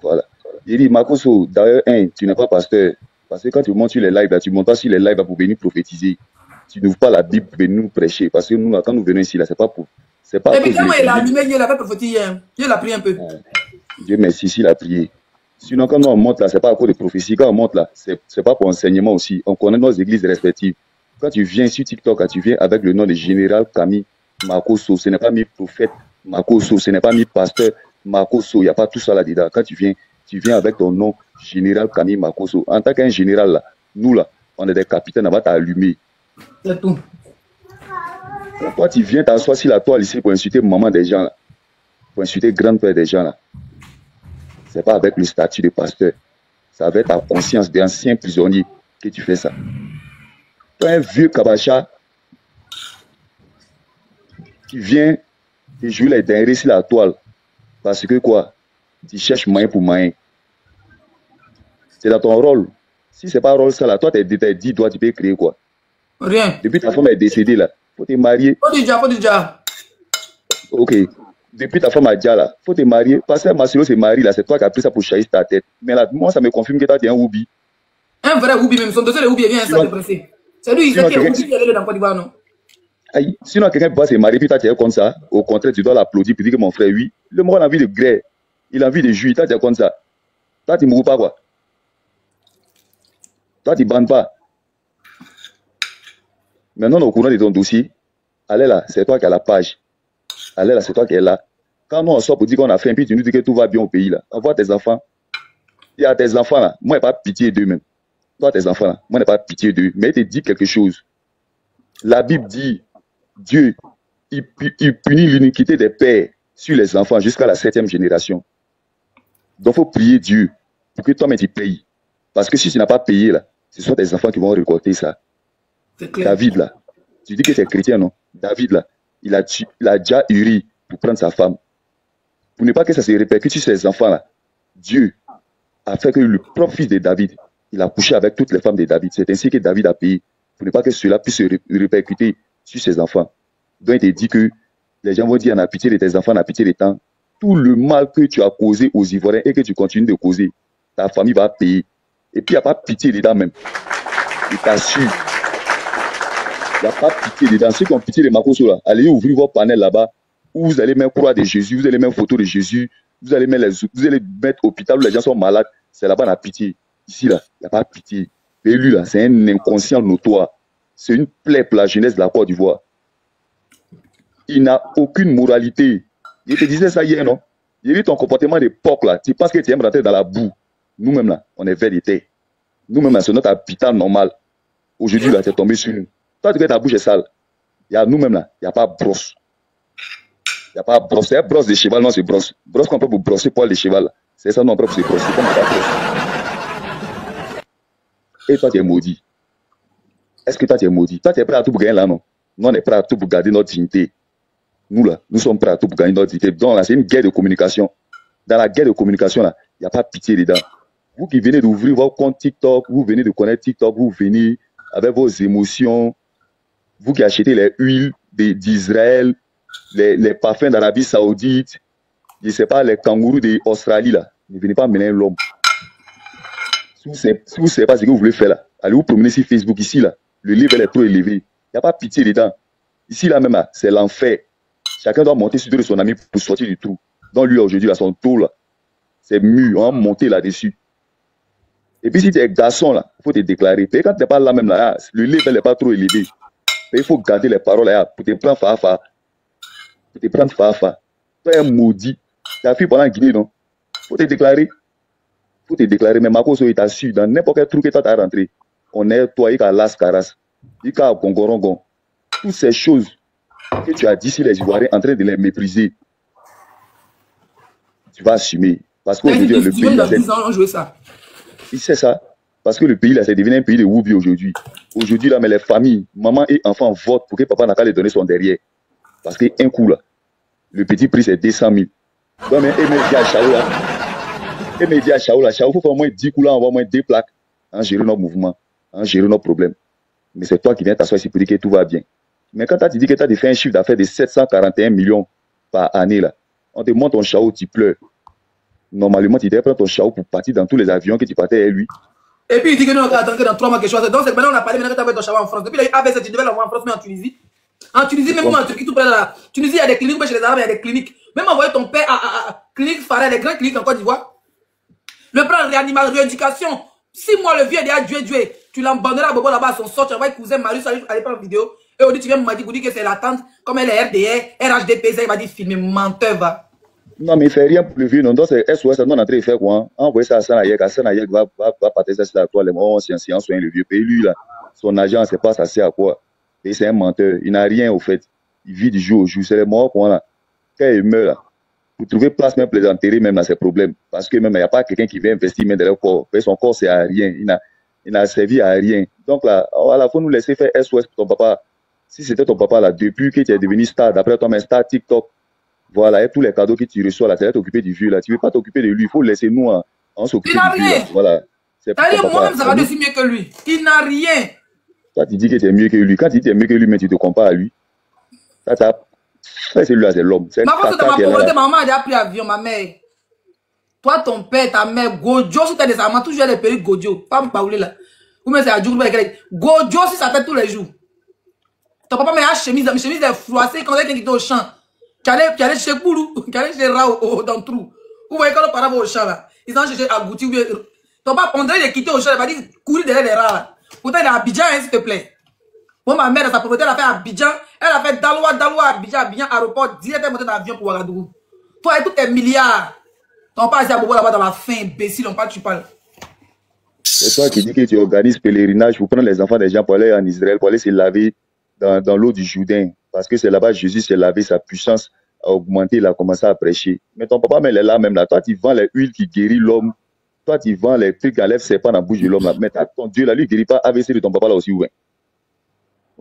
Voilà. Il dit, Makosso, d'ailleurs, tu n'es pas pasteur. Parce que quand tu montes sur les lives, là, tu ne montes pas sur les lives pour venir prophétiser. Tu n'ouvres pas la Bible pour venir nous prêcher. Parce que nous, quand nous venons ici, là, c'est pas pour. C'est pas. Et puis, comment il a allumé, il a fait prophétiser hier. Dieu l'a prié un peu. Dieu merci, s'il a prié. Sinon, quand nous on monte là, c'est pas à cause de prophétie. Quand on monte là, c'est pas pour enseignement aussi. On connaît nos églises respectives. Quand tu viens sur TikTok, tu viens avec le nom de Général Camille Makosso. Ce n'est pas mis prophète Makosso. Ce n'est pas mis pasteur Makosso. Il n'y a pas tout ça là-dedans. Quand tu viens avec ton nom, Général Camille Makosso. En tant qu'un général, là, nous, là, on est des capitaines, on va t'allumer. C'est tout. Quand toi, tu viens t'asseoir sur la toile ici pour insulter maman des gens, là, pour insulter grand-père des gens, là, c'est pas avec le statut de pasteur. C'est avec ta conscience d'ancien prisonnier que tu fais ça. Toi, un vieux kabacha qui vient et joue les dingueries sur la toile. Parce que quoi? Tu cherches moyen pour moyen. C'est dans ton rôle. Si c'est pas un rôle ça là, toi t'es dit, toi tu peux créer quoi? Rien. Depuis ta femme est décédée là, faut te marier. Faut déjà. Ok. Depuis ta femme a déjà là, faut te marier. Parce que Marcelo se marie là, c'est toi qui as pris ça pour chahisser ta tête. Mais là, moi ça me confirme que toi t'es un oubi. Un vrai oubi même, son dossier de oubi vient ça dépressé. C'est lui, il sait qu'il est oubi qui est allé dans Côte d'Ivoire, non? Aïe, sinon quelqu'un peut pas se marier puis toi tu es comme ça. Au contraire, tu dois l'applaudir pour dire que mon frère, oui, le mort a envie de grès. Il a envie de jouir, toi tu es comme ça. Toi tu ne mourras pas quoi. Toi tu ne bandes pas. Maintenant, au courant de ton dossier, allez là, c'est toi qui as la page. Allez là, c'est toi qui es là. Quand nous on sort pour dire qu'on a fait un puis tu nous dis que tout va bien au pays là. Envoie tes enfants. Il y a tes enfants là. Moi, je n'ai pas pitié d'eux même. Toi, tes enfants là. Moi, je n'ai pas pitié d'eux. Mais il te dit quelque chose. La Bible dit, Dieu, il punit l'iniquité des pères sur les enfants jusqu'à la 7e génération. Donc, il faut prier Dieu pour que toi-même tu payes. Parce que si tu n'as pas payé là, ce sont tes enfants qui vont récolter ça. David là, tu dis que tu es chrétien, non? David là, il a déjà uri pour prendre sa femme. Pour ne pas que ça se répercute sur ses enfants là, Dieu a fait que le propre fils de David, il a couché avec toutes les femmes de David. C'est ainsi que David a payé. Pour ne pas que cela puisse se répercuter sur ses enfants. Donc il te dit que les gens vont dire, on a pitié de tes enfants, on a pitié de temps. Tout le mal que tu as causé aux Ivoiriens et que tu continues de causer, ta famille va payer. Et puis il n'y a pas pitié dedans même. Je t'assure. Il n'y a pas pitié dedans. Ceux qui ont pitié de Makosso là, allez ouvrir vos panels là-bas, où vous allez mettre croix de Jésus, vous allez mettre photo de Jésus, vous allez mettre hôpital où les gens sont malades. C'est là-bas la pitié. Ici là, il n'y a pas pitié. Et lui, là, c'est un inconscient notoire. C'est une plaie pour la jeunesse de la Côte d'Ivoire. Il n'a aucune moralité. Il te disait ça hier, non? Il dit ton comportement d'époque, là. Tu penses que tu aimes rentrer dans la boue. Nous-mêmes, là, on est vers l'été. Nous-mêmes, là, c'est notre habitat normal. Aujourd'hui, là, tu es tombé sur nous. Toi, tu dis que ta bouche est sale. Il y a nous-mêmes, là, il n'y a pas brosse. Il n'y a pas brosse. C'est brosse de cheval, non, c'est brosse. Brosse qu'on peut pour brosser poil de cheval. C'est ça, non, propre, c'est brosse. C'est comme ça, brosse. Et toi, tu es maudit. Est-ce que toi, tu es maudit? Toi, tu es prêt à tout pour gagner là, non? Nous, on est prêt à tout pour garder notre dignité. Nous, là, nous sommes prêts à tout pour gagner notre dignité. Donc, là, c'est une guerre de communication. Dans la guerre de communication, là, il n'y a pas pitié dedans. Vous qui venez d'ouvrir vos comptes TikTok, vous venez de connaître TikTok, vous venez avec vos émotions. Vous qui achetez les huiles d'Israël, les parfums d'Arabie Saoudite, je ne sais pas, les kangourous d'Australie, là, ne venez pas mener l'homme. Si vous ne savez pas ce que vous voulez faire là, allez vous promener sur Facebook ici là, le level est trop élevé. Il n'y a pas pitié dedans. Ici là même, c'est l'enfer. Chacun doit monter sur son ami pour sortir du trou. Donc lui aujourd'hui, là, son tour là, c'est mûr, on va monter là-dessus. Et puis si tu es garçon là, il faut te déclarer. Et quand tu n'es pas là même là, le level n'est pas trop élevé. Et il faut garder les paroles là pour te prendre fa-fa. Pour te prendre fa-fa. Tu es un maudit. Tu as fui pendant Guinée, non? Il faut te déclarer. Faut te déclarer, mais Marco il t'a su dans n'importe quel trou que toi t'as rentré. On est toi, il a Las Caras, il a Gongorongon. Toutes ces choses que tu as dit sur les Ivoiriens en train de les mépriser, tu vas assumer. Parce qu'aujourd'hui, le pays. Il sait ça. Parce que le pays là, c'est devenu un pays de Woubi aujourd'hui. Aujourd'hui, là, mais les familles, maman et enfants votent pour que papa n'a qu'à les donner son derrière. Parce qu'un coup là, le petit prix c'est 200 000. Donc, mais et médias Chao, il faut faire au moins 10 coups là, on va au moins 2 plaques, en gérer nos mouvements, en gérer nos problèmes. Mais c'est toi qui viens t'asseoir ici pour dire que tout va bien. Mais quand tu as dit que tu as fait un chiffre d'affaires de 741 millions par année, là, on te montre ton Chao, tu pleures. Normalement, tu devrais prendre ton Chao pour partir dans tous les avions que tu partais avec lui. Et puis il dit que nous, on attend que dans 3 mois quelque chose. Donc maintenant, on a parlé, maintenant que tu as fait ton Chao en France. Depuis il y a eu ABC, tu devais l'avoir en France, mais en Tunisie. En Tunisie, même en Turquie, tout près de là. Tunisie, il y a des cliniques, mais chez les Arabes, il y a des cliniques. Même envoyer ton père à clinique Farah, les grandes cliniques en Côte d'Ivoire. Le plan rééducation. 6 mois, le vieux est déjà Dieu. Tu l'abandonnes à Bobo là-bas à son sort. Tu envoies cousin Marius aller prendre une vidéo. Et on dit, tu viens me dire que c'est la tante, comme elle est RDR, RHDP, il va dire filmer, menteur, va. Non, mais il ne fait rien pour le vieux. Non, donc c'est SOS, non, on est en train de faire quoi? Envoyer ça à Sanayek. Sanayek va partager ça sur la toile. On s'en soigne le vieux. Et lui, là, son agent, on ne sait pas ça sert à quoi. Et c'est un menteur. Il n'a rien au fait. Il vit du jour au jour. C'est les morts qu'on a. Quand il meurt, là. Pour trouver place même pour les enterrer même dans ses problèmes. Parce que même il n'y a pas quelqu'un qui vient investir même dans leur corps. Son corps c'est à rien. Il n'a servi à rien. Donc là, à la fois nous laisser faire SOS pour ton papa. Si c'était ton papa là, depuis que tu es devenu star, d'après toi, mais star TikTok, voilà, et tous les cadeaux que tu reçois là, tu vas t'occuper du vieux là. Tu ne veux pas t'occuper de lui, il faut laisser nous en s'occuper du vieux. Il n'a rien. Voilà. Moi-même, ça va aussi mieux que lui. Il n'a rien. Toi, tu dis que tu es mieux que lui. Quand tu dis que tu es mieux que lui, mais tu te compares à lui. C'est lui-là, c'est l'homme. Ma femme, c'est ma pauvreté, maman a déjà pris l'avion, ma mère. Toi, ton père, ta mère, Gojo, si tu as des amants, toujours les pays Gojo. Pas me parler là. Ou même c'est à Djourou, Gojo, si ça fait tous les jours. Ton papa met une chemise est froissée quand quelqu'un qui était au champ. Qui allait chez Koulou, qui allait chez Rao, dans le trou. Vous voyez quand on parle au champ là. Ils ont cherché à Gouti. Ton papa, on dirait qu'il est quitté au champ, il va dire courir derrière les rats là. Pourtant, il est à Abidjan, s'il te plaît. Moi, ma mère, sa pauvreté, elle a fait Abidjan. Elle a fait Daloa, Abidjan, aéroport, direct, elle monté dans l'avion pour Ouagadougou. Toi et tous tes milliards. Ton père, c'est à Bobo là-bas dans la fin, imbécile, on parle, tu parles. C'est toi qui dis que tu organises pèlerinage pour prendre les enfants des gens pour aller en Israël, pour aller se laver dans l'eau du Jourdain. Parce que c'est là-bas Jésus s'est lavé, sa puissance a augmenté, il a commencé à prêcher. Mais ton papa, mais il est là même là. Toi, tu vends les huiles qui guérit l'homme. Toi, tu vends les trucs qui enlèvent ses pas dans la bouche de l'homme là. Mais ton Dieu là, lui, ne guérit pas AVC de ton papa là aussi, ouais.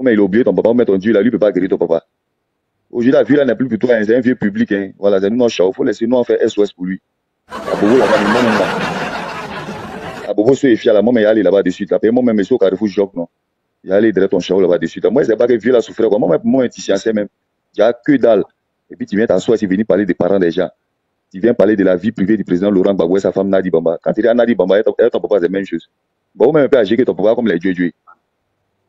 Mais il a oublié ton papa, mais ton Dieu là, lui, ne peut pas guérir ton papa. Aujourd'hui, la vie là n'est plus pour toi, c'est un vieux public, hein. Voilà, c'est nous, non, il faut laisser nous en faire SOS pour lui. À Bobo là-bas, à Bobo, soyez fiers là, moi, mais il y a allé là-bas de suite. Après, moi, même, monsieur au Carrefour Joc, non. Il y a allé direct ton chao là-bas de suite. Moi, c'est pas que vieux là souffrait, quoi. Moi, un tissu même. Il y a que dalle. Et puis, tu viens t'asseoir, tu viens parler des parents des gens. Tu viens parler de la vie privée du président Laurent Gbagbo et sa femme Nadi Bamba. Quand tu dis à Nadi Bamba, et ton papa, c'est la même chose. Bon, même un peu agir que ton papa comme les dieux.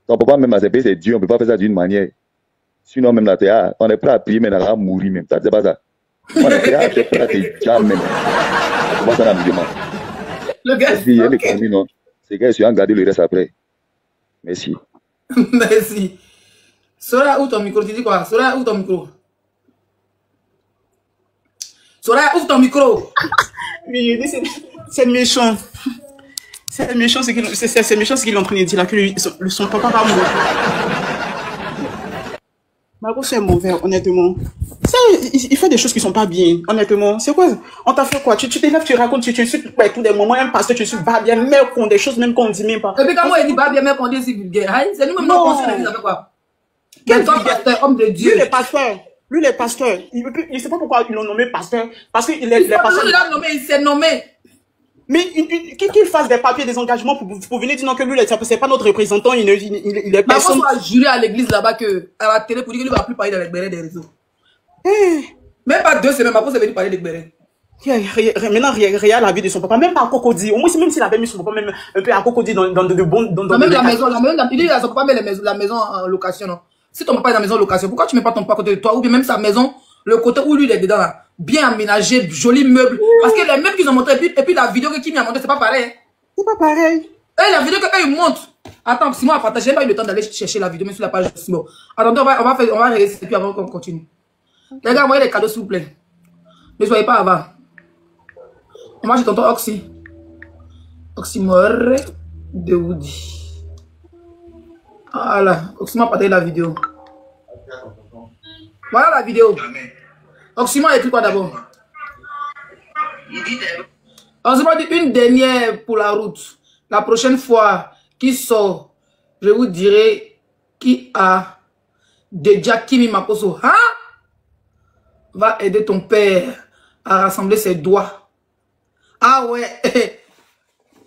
Ton papa, même à ses pays, c'est Dieu, on ne peut pas faire ça d'une manière. Sinon, même là, on est prêt à prier, mais on va mourir même. C'est pas ça. On est prêt à te dire même. C'est pas ça la musulmane. Le gars, Ces gars, ils ont gardé le reste après. Merci. Merci. Soraya, où ton micro? Tu dis quoi? Soraya, où ton micro? Soraya, ouvre ton micro. Oui, c'est méchant. C'est méchant ce qu'il est en train de dire là, que son papa va mourir. Marco, c'est mauvais, honnêtement. Ça, il fait des choses qui sont pas bien, honnêtement. C'est quoi? On t'a fait quoi? Tu t'élèves, tu racontes, tu insultes tous les moments, même parce que tu insultes pas bien, mais qu'on des choses même qu'on dit même pas. Et puis quand moi, il dit pas bien, mais qu'on dit c'est vulgaire. C'est nous-mêmes, non, on sait avec quoi? Quel pasteur, homme de Dieu? Lui, les pasteurs. Lui, les pasteurs. Il ne sait pas pourquoi ils l'ont nommé pasteur. Parce qu'il est pasteur. Il s'est nommé. Mais qu'il fasse des papiers, des engagements pour venir dire non que lui, c'est pas notre représentant, il est personne. Mais on va jurer à l'église là-bas que, à la télé pour dire qu'il ne va plus parler de l'Egbere des réseaux. Même pas 2 semaines, après, c'est venu parler d'Egbere. Maintenant, regarde la vie de son papa, même pas à Cocody. Au moins, même s'il avait mis son papa, même un peu à Cocody dans de bons. Même la maison, il dit à son papa, mais la maison en location, non. Si ton papa est dans la maison en location, pourquoi tu mets pas ton papa à côté de toi, ou bien même sa maison, le côté où lui il est dedans là, bien aménagé, joli meuble. Parce que les meubles qu'ils ont montré, et puis la vidéo que Kim a montré, c'est pas pareil. C'est pas pareil. Et la vidéo que quand il montre, attends, Simon a partagé, j'ai pas eu le temps d'aller chercher la vidéo, mais sur la page de Simon. Attendez, on va regarder puis avant qu'on continue. Les gars, envoyez les cadeaux s'il vous plaît. Ne soyez pas avant. Moi j'ai tonton Oxy. Oxymore de Woody. Voilà, Oxymore a partagé la vidéo. Voilà la vidéo. Oxymore a écrit quoi d'abord? Oxymore dit une dernière pour la route. La prochaine fois qu'il sort, je vous dirai qui a déjà Kimi Makoso. Hein? Va aider ton père à rassembler ses doigts. Ah ouais.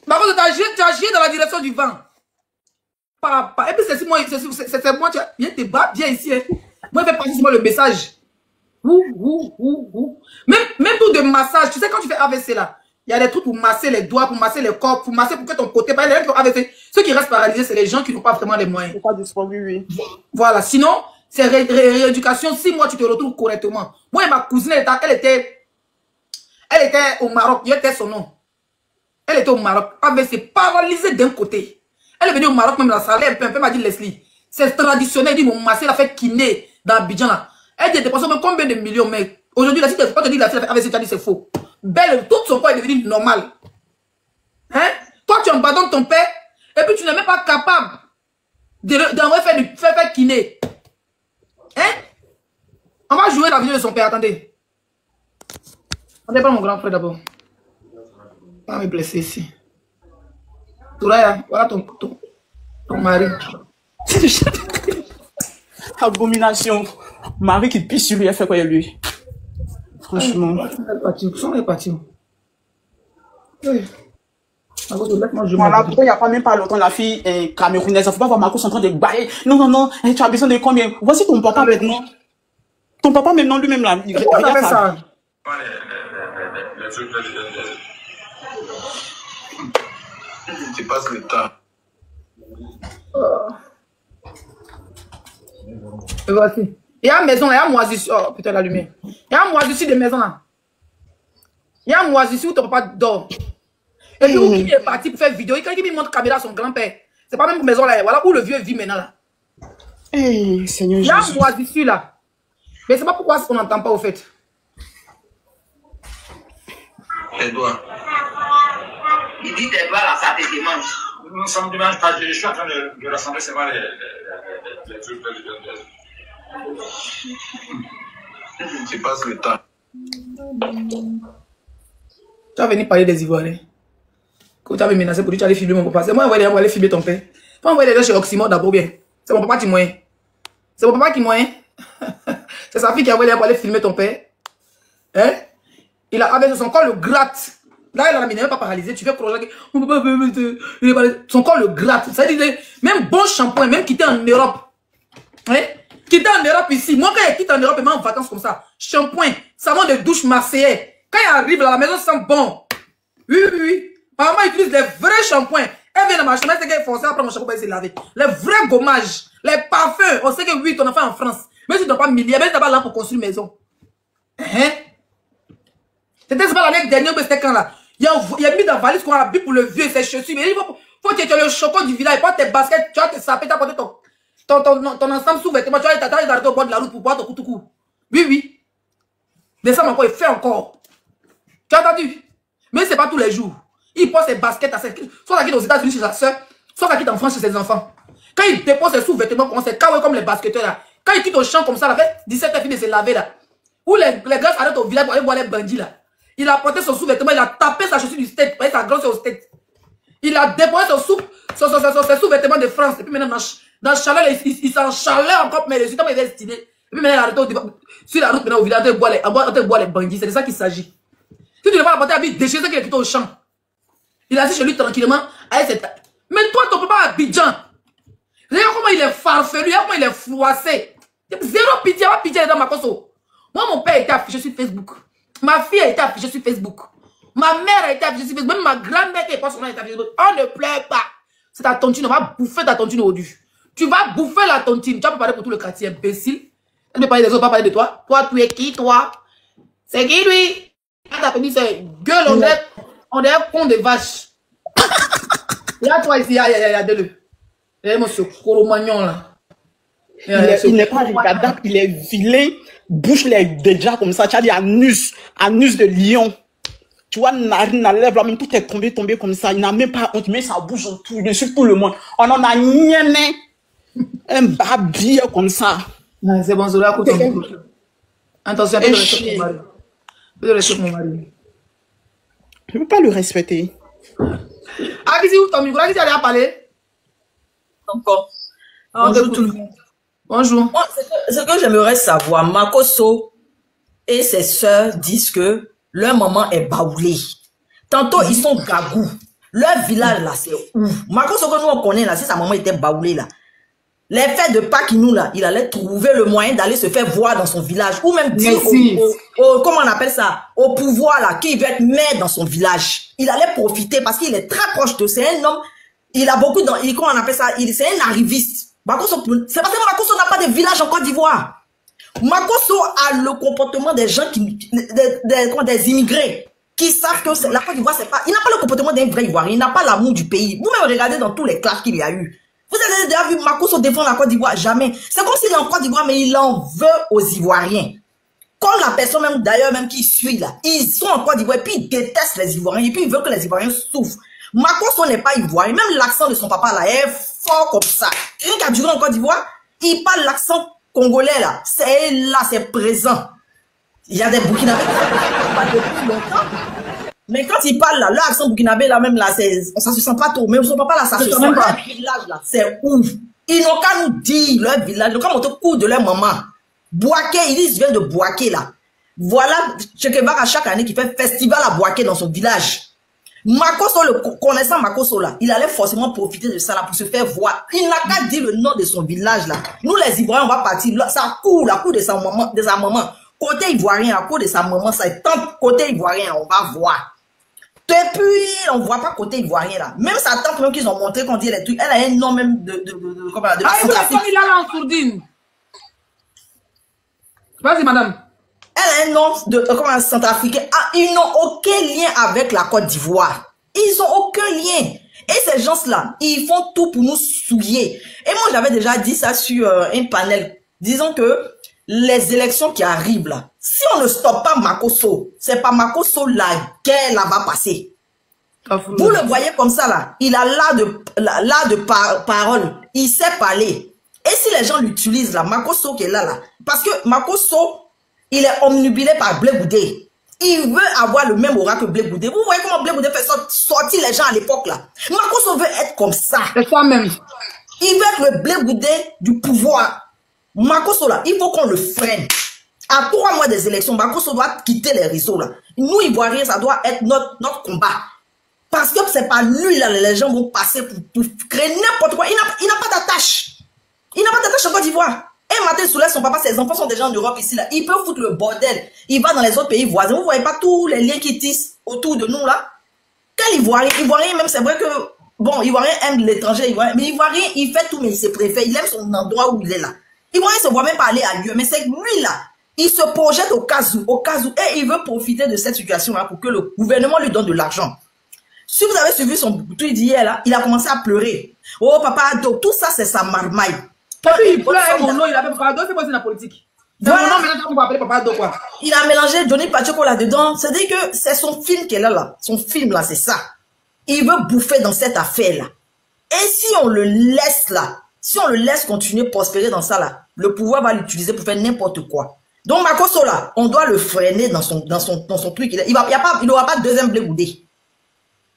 Par contre, tu as gié dans la direction du vent. Papa. Et puis c'est moi, tu viens te battre bien ici. Hein. Moi, je fais passer le message. Même tout de massage. Tu sais, quand tu fais AVC là, il y a des trucs pour masser les doigts, pour masser les corps, pour masser pour que ton côté. Pas les gens qui ont AVC. Ceux qui restent paralysés, c'est les gens qui n'ont pas vraiment les moyens. Pas du sport, oui. Voilà. Sinon, c'est rééducation. 6 mois, tu te retrouves correctement. Moi et ma cousine, elle était au Maroc. Il était son nom. Elle était au Maroc. AVC, paralysée d'un côté. Elle est venue au Maroc, même la salle, un peu m'a dit Leslie. C'est traditionnel, ils m'ont massé, elle a fait kiné dans Abidjan là. Elle dit, dépensé combien de millions, mais aujourd'hui, quand tu dis que la fille a fait AVC, tu as dit c'est faux. Belle, tout son corps est devenu normal. Hein? Toi, tu abandonnes ton père, et puis tu n'es même pas capable d'envoyer faire kiné. Hein? On va jouer la vidéo de son père, attendez. Attendez pas mon grand frère d'abord. On va me blesser ici. Soraya, voilà ton mari. Abomination. Marie qui pisse sur lui, elle fait quoi lui? Franchement. Elle est partie. Oui. Voilà, pourquoi il n'y a pas même pas longtemps la fille camerounaise, il ne faut pas voir Marcos en train de bailler. Non, tu as besoin de combien? Voici ton papa maintenant. Ton papa maintenant lui-même là. Il regarde ça. Tu passes le temps. Et voici. Il y a une maison, il y a une moisissure. Oh putain, la lumière. Il y a une moisissure de maison là. Il y a une moisissure où ton papa dort. Et puis où il est parti pour faire vidéo. Quand il montre caméra à son grand-père. C'est pas même une maison là. Voilà où le vieux vit maintenant là. Seigneur Jésus. Il y a une moisissure là. Mais c'est pas pourquoi on n'entend pas au fait. Tes doigts. Il dit tes doigts là, ça te démange. Non, ça me démange pas. Je suis en train de rassembler seulement les trucs. Tu passes le temps. Tu vas venir parler des Ivoiriens. Quand tu as menacé pour dire que tu allais filmer mon papa. C'est moi qui vais aller filmer ton père. Faut envoyer les gens chez Oxymore d'abord bien. C'est mon papa qui moyen. C'est mon papa qui moyen. C'est sa fille qui a envoyé pour aller filmer ton père. Hein? Il a avec son corps le gratte. Là, il a même pas paralysé. Tu fais croire que son corps le gratte. Ça veut dire même bon shampoing, même quitter en Europe. Hein? Quitter en Europe ici. Moi, quand il quitte en Europe, il m'a en vacances comme ça. Shampoing, savon de douche marseillais. Quand il arrive à la maison, ça sent bon. Oui. Maman utilise les vrais shampoings. Elle vient dans ma chambre, elle sait qu'elle est forcée après mon shampoing pour essayer de laver. Les vrais gommages, les parfums. On sait que oui, ton enfant en France. Mais tu n'as pas milliers, mais tu n'as pas là pour construire une maison. Hein? C'était pas l'année dernière, mais c'était quand là? Il a mis dans la valise qu'on a bu pour le vieux, ses chaussures. Mais il faut Faut que tu aies le choco du village, pas tes baskets, tu vas te saper, tu vas porter ton ensemble sous-vêtement, tu vas t'arrêter au bord de la route pour boire ton coup. Oui, oui. Descends encore, il fait encore. Tu as entendu? Mais c'est pas tous les jours. Il pose ses baskets à ses... Soit qu'il est aux États-Unis chez sa soeur, soit qu'il est en France chez ses enfants. Quand il dépose ses sous-vêtements, c'est comme les basketteurs là. Quand il quitte au champ comme ça, là, fait 17 heures, il de se laver là. Ou les gars s'arrêtent au village pour aller voir les bandits là. Il a porté son sous-vêtement, il a tapé sa chaussure du state, sa grosse au state. Il a déposé ses sous-vêtements de France. Et puis maintenant, dans le chalet, il s'en chalait encore, mais le résultat est destiné. Et puis maintenant, il a arrêté sur la route, maintenant, au village, on va boire les bandits. C'est de ça qu'il s'agit. Si tu ne vas pas apporter à Abidjan, déchirer ce qu'il est quitté au champ. Il est assis chez lui tranquillement. Mais toi, ton papa à Abidjan. Regarde comment il est farfelu, regarde comment il est froissé. Zéro pitié, pas pitié dans ma conso. Moi, mon père était affiché sur Facebook. Ma fille a été affichée sur Facebook. Ma mère a été affichée sur Facebook. Même ma grand-mère qui est pas son nom a été affichée sur Facebook. On ne pleure pas. C'est ta tontine, on va bouffer ta tontine au début. Tu vas bouffer la tontine. Tu vas pas parler pour tout le quartier, imbécile. Elle ne peut parler des autres, pas parler de toi. Toi, tu es qui, toi? C'est qui, lui? Quand t'as fini, c'est gueule, on est un con de vache. Là, toi, ici, il y a de moi, ce coromagnon, là. Il n'est pas regardable, il est vilain, bouche les déjà comme ça, tu as dit anus de lion. Tu vois, narine à lèvres, même tout est tombé comme ça, il n'a même pas honte, mais ça bouge en tout, dessus tout le monde. On en a niéné, un babi comme ça. C'est bon, Zola, écoute ton micro. Attention, fais le respect mon mari. Fais le respect mon mari. Je ne peux pas le respecter. Ah, qui c'est où ton micro? Qui c'est allé à parler? Encore. Bonjour tout le monde. Bonjour. Moi, ce que j'aimerais savoir, Makosso et ses sœurs disent que leur maman est baoulée. Tantôt, ils sont gagous. Leur village, là, c'est où? Makosso que nous, on connaît, là, si sa maman était baoulée, là. Les fêtes de Pâques, nous, là, il allait trouver le moyen d'aller se faire voir dans son village. Ou même dire, comment on appelle ça? Au pouvoir, là, qu'il veut être maire dans son village. Il allait profiter parce qu'il est très proche de... C'est un homme... Il a beaucoup... Comment on appelle ça? C'est un arriviste. Makosso, c'est parce que Makosso n'a pas de village en Côte d'Ivoire. Makosso a le comportement des gens des immigrés qui savent que la Côte d'Ivoire, c'est pas... Il n'a pas le comportement d'un vrai Ivoirien. Il n'a pas l'amour du pays. Vous-même regardez dans tous les clashs qu'il y a eu. Vous avez déjà vu Makosso défendre la Côte d'Ivoire? Jamais. C'est comme s'il est en Côte d'Ivoire, mais il en veut aux Ivoiriens. Comme la personne même, d'ailleurs, même qui suit là, ils sont en Côte d'Ivoire et puis ils détestent les Ivoiriens et puis ils veulent que les Ivoiriens souffrent. Makosso n'est pas ivoirien. Même l'accent de son papa là est fort comme ça. Rien qu'à durer en Côte d'Ivoire, il parle l'accent congolais là. C'est là, c'est présent. Il y a des Burkinabés qui ne pas depuis longtemps. Mais quand il parle là, l'accent burkinabé là même là, ça se sent pas trop. Mais son papa là, ça se sent pas. Leur village là, c'est ouf. Ils n'ont qu'à nous dire leur village, ils n'ont qu'à monter au cou de leur maman. Boaké, ils disent, viennent de Boaké là. Voilà, Chekebara à chaque année qui fait festival à Boaké dans son village. Makosso, connaissant Makosso là, il allait forcément profiter de ça là pour se faire voir. Il n'a qu'à dire le nom de son village là. Nous les Ivoiriens, on va partir. Là, ça court, la cour de sa maman. Côté Ivoirien, la cour de sa maman, ça est tant côté Ivoirien, on va voir. Et puis, on voit pas côté Ivoirien là. Même sa tante même qu'ils ont montré qu'on dit les trucs, elle a un nom même de vous la famille là en sourdine. Vas-y madame. Elle a un nom de centrafricain. Ah, ils n'ont aucun lien avec la Côte d'Ivoire. Ils ont aucun lien. Et ces gens-là, ils font tout pour nous souiller. Et moi, j'avais déjà dit ça sur un panel. Disons que les élections qui arrivent là, si on ne stoppe pas Makosso, c'est pas Makosso la guerre là va passer. Vous le voyez comme ça là, il a l'art de parole, il sait parler. Et si les gens l'utilisent là, Makosso qui est là, parce que Makosso, il est omnubilé par Blé Goudé. Il veut avoir le même aura que Blé Goudé. Vous voyez comment Blé Goudé fait sortir les gens à l'époque là. Makosso veut être comme ça. C'est ça même. Il veut être le Blé Goudé du pouvoir. Makosso là, il faut qu'on le freine. À 3 mois des élections, Makosso doit quitter les réseaux là. Nous, Ivoiriens, ça doit être notre combat. Parce que c'est pas lui là, les gens vont passer pour créer n'importe quoi. Il n'a pas d'attache. Il n'a pas d'attache en Côte d'Ivoire. Un matin, il soulève son papa, ses enfants sont déjà en Europe ici là. Il peut foutre le bordel. Il va dans les autres pays voisins. Vous voyez pas tous les liens qui tissent autour de nous là? Quel Ivoirien? Ivoirien même, c'est vrai que, bon, Ivoirien aime l'étranger, mais Ivoirien, il fait tout, mais il se préfère. Il aime son endroit où il est là. Ivoirien se voit même pas aller ailleurs, mais c'est lui là. Il se projette au cas où, et il veut profiter de cette situation là pour que le gouvernement lui donne de l'argent. Si vous avez suivi son tweet d'hier, là, il a commencé à pleurer. Oh, Papa Ado, tout ça, c'est sa marmaille. Il pleure mon nom, il appelle Papa Ado, c'est quoi, c'est la politique. Voilà. Mon nom, maintenant, on va appeler Papa Ado, quoi. Il a mélangé Johnny Pacheco là-dedans. C'est-à-dire que c'est son film qu'elle a là. Son film là, c'est ça. Il veut bouffer dans cette affaire-là. Et si on le laisse là, si on le laisse continuer prospérer dans ça là, le pouvoir va l'utiliser pour faire n'importe quoi. Donc Makosso là, on doit le freiner dans son truc. Il n'aura pas de deuxième blé goudé.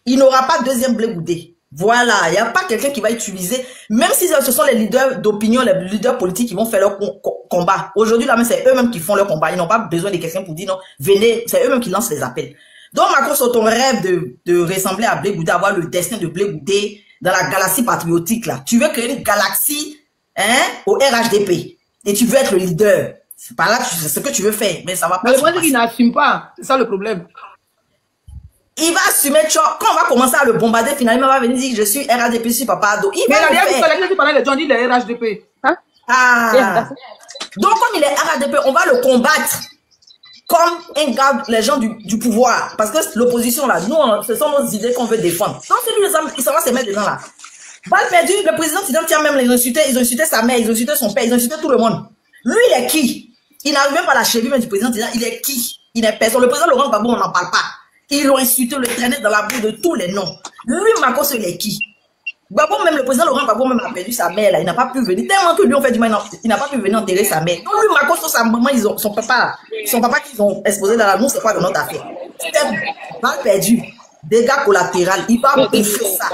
Il n'aura pas de deuxième blé goudé. Voilà, il n'y a pas quelqu'un qui va utiliser, même si ce sont les leaders d'opinion, les leaders politiques qui vont faire leur combat. Aujourd'hui, là, c'est eux-mêmes qui font leur combat. Ils n'ont pas besoin de quelqu'un pour dire non, venez, c'est eux-mêmes qui lancent les appels. Donc, Makosso, ton rêve de ressembler à Blé Goudé, avoir le destin de Blé Goudé dans la galaxie patriotique, là. Tu veux créer une galaxie, hein, au RHDP. Et tu veux être le leader. C'est pas là, c'est ce que tu veux faire, mais ça va pas. Mais le problème, c'est qu'il n'assume pas. C'est ça le problème. Il va assumer, quand on va commencer à le bombarder, finalement, il va venir dire que je suis RHDP, je suis Papa Ado. Il va le faire. Mais parler de John, il est RHDP. Hein? Ah. Donc, comme il est RHDP, on va le combattre comme un gars, les gens du pouvoir. Parce que l'opposition, là, nous, ce sont nos idées qu'on veut défendre. Donc, c'est lui, il s'en va se mettre dedans, là. Balle perdue, le président tient même, ils ont insulté sa mère, ils ont insulté son père, ils ont insulté tout le monde. Lui, il est qui? Il n'arrive même pas à la cheville même du président, il est qui? Il est personne. Le président Laurent Gbagbo, on n'en parle pas. Ils l'ont insulté, le traîné dans la boue de tous les noms. Lui, Makosso, il est qui? Gbagbo, même le président Laurent Gbagbo, même a perdu sa mère, là. Il n'a pas pu venir. Tellement que lui, on fait du mal, il n'a pas pu venir enterrer sa mère. Donc, lui, Makosso, sa maman, son papa qu'ils ont exposé dans la nous, c'est pas de notre affaire. C'était mal perdu. Dégâts collatéraux. Il va bouffer ça.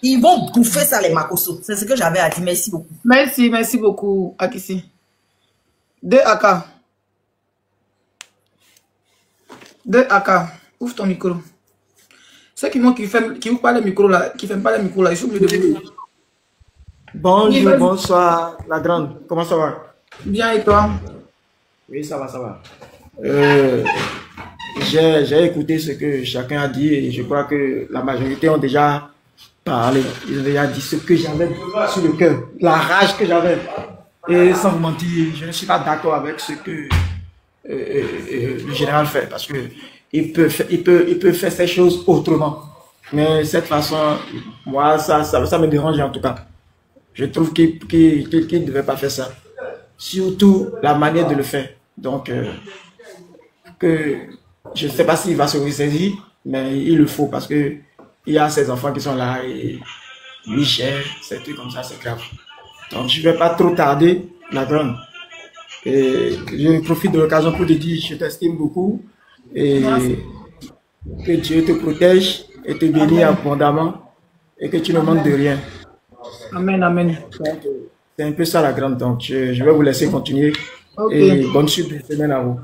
Ils vont bouffer ça, les Makosso. C'est ce que j'avais à dire. Merci beaucoup. Merci beaucoup, Akissi. 2 AK. 2 AK. Ouvre ton micro. Ceux qui ouvrent pas le micro là, qui ne ferment pas le micro là, ils sont obligés de vous. Bonjour, bonsoir, la grande. Comment ça va? Bien, et toi? Oui, ça va, ça va. J'ai écouté ce que chacun a dit et je crois que la majorité ont déjà parlé. Ils ont déjà dit ce que j'avais sur le cœur, la rage que j'avais. Et sans vous mentir, je ne suis pas d'accord avec ce que le général fait parce que il peut faire ces choses autrement. Mais cette façon, moi, ça me dérange en tout cas. Je trouve qu'il ne devait pas faire ça. Surtout la manière de le faire. Donc, je ne sais pas s'il va se ressaisir, mais il le faut parce que il y a ces enfants qui sont là et lui cher, ces trucs comme ça, c'est grave. Donc, je ne vais pas trop tarder, la grande. Et je profite de l'occasion pour te dire, je t'estime beaucoup et que Dieu te protège et te bénisse abondamment et que tu ne manques de rien. Amen, amen. C'est un peu ça la grande, donc je vais vous laisser continuer. Okay. Et bonne suite de semaine à vous.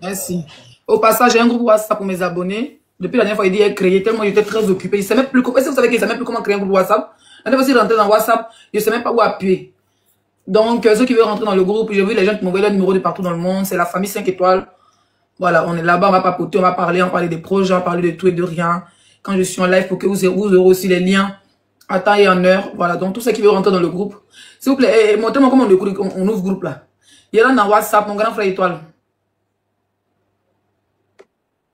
Merci. Au passage, j'ai un groupe WhatsApp pour mes abonnés. Depuis la dernière fois, il dit qu'il a créé tellement j'étais très occupé. Je ne sais même plus, est-ce que vous savez qu'il ne sait même plus comment créer un groupe WhatsApp? La dernière fois, rentrer dans WhatsApp, je ne sais même pas où appuyer. Donc, ceux qui veulent rentrer dans le groupe, j'ai vu les gens qui m'envoient leur numéro de partout dans le monde. C'est la famille 5 étoiles. Voilà, on est là-bas, on va papoter, on va parler des projets, on va parler de tout et de rien. Quand je suis en live, pour que vous aurez aussi les liens à temps et en heure. Voilà, donc tous ceux qui veulent rentrer dans le groupe, s'il vous plaît, montrez-moi comment on ouvre le groupe là. Il y a là dans WhatsApp, mon grand frère étoile.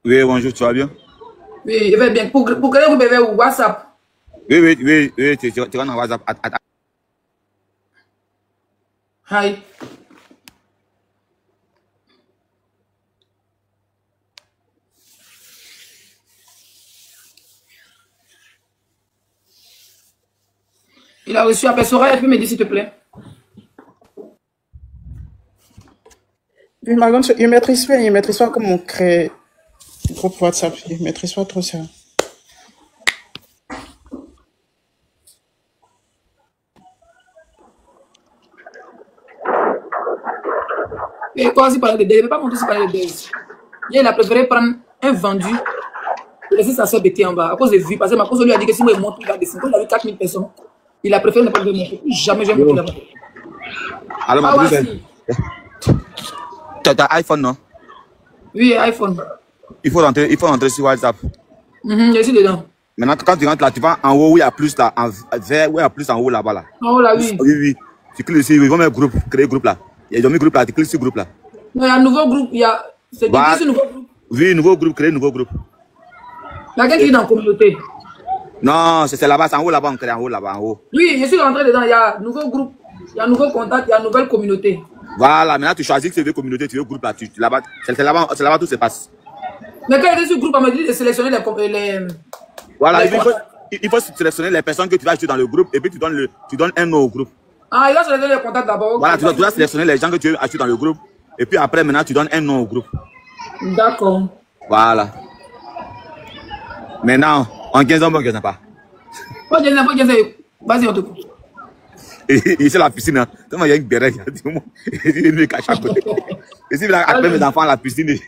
Oui, bonjour, tu vas bien? Oui, je vais bien. Pour créer un groupe, WhatsApp. Oui, tu vas dans WhatsApp. Hi. Il a reçu appel Soraya, tu peux me dire s'il te plaît. Oui, madame, il maîtrise pas comment on crée un groupe WhatsApp. Il maîtrise pas trop ça. Et quoi, si parler de Dez, il ne peut pas montrer si parler de Dez. Il a préféré prendre un vendu et laisser sa soeur bêter en bas à cause de vues. Parce que ma cause lui a dit que si moi il monte, il va descendre. Il a vu 4000 personnes. Il a préféré ne pas le montrer. Jamais je montre là-bas. Alors, ma voici. Tu as iPhone, non? Oui, iPhone. Il faut rentrer sur WhatsApp. Je suis dedans. Maintenant, quand tu rentres là, tu vas en haut où il y a plus là, en vert, où il y a plus en haut là-bas là. En haut là, oui. Oui. Tu cliques ici, ils vont mettre groupe, créer groupe là. Ils ont mis groupe là, tu cliques sur groupe là. Non, il y a un nouveau groupe, il y a. C'est nouveau groupe. Oui, nouveau groupe, créer nouveau groupe. Il y a quelqu'un qui est dans la communauté. Non, c'est là-bas, c'est en haut, là-bas, en haut, là-bas, en haut. Oui, je suis rentré dedans. Il y a un nouveau groupe, il y a un nouveau contact, il y a une nouvelle communauté. Voilà, maintenant tu choisis que c'est une communauté, tu veux groupe là, là-bas, c'est là-bas tout se passe. Mais quand il est sur le groupe, on me dit de sélectionner les voilà, il faut sélectionner les personnes que tu vas ajouter dans le groupe et puis tu donnes un nom au groupe. Ah, il va sélectionner les contacts d'abord. Voilà, tu dois sélectionner les gens que tu veux ajouter dans le groupe et puis après, maintenant, tu donnes un nom au groupe. D'accord. Voilà. Maintenant, en 15 ans, on ne pas. Vas-y, on te coupe. Ici, la piscine, hein. Il y a une béret qui a dit, il me cache à côté. Ici, il a appelé mes enfants à la piscine. Donc,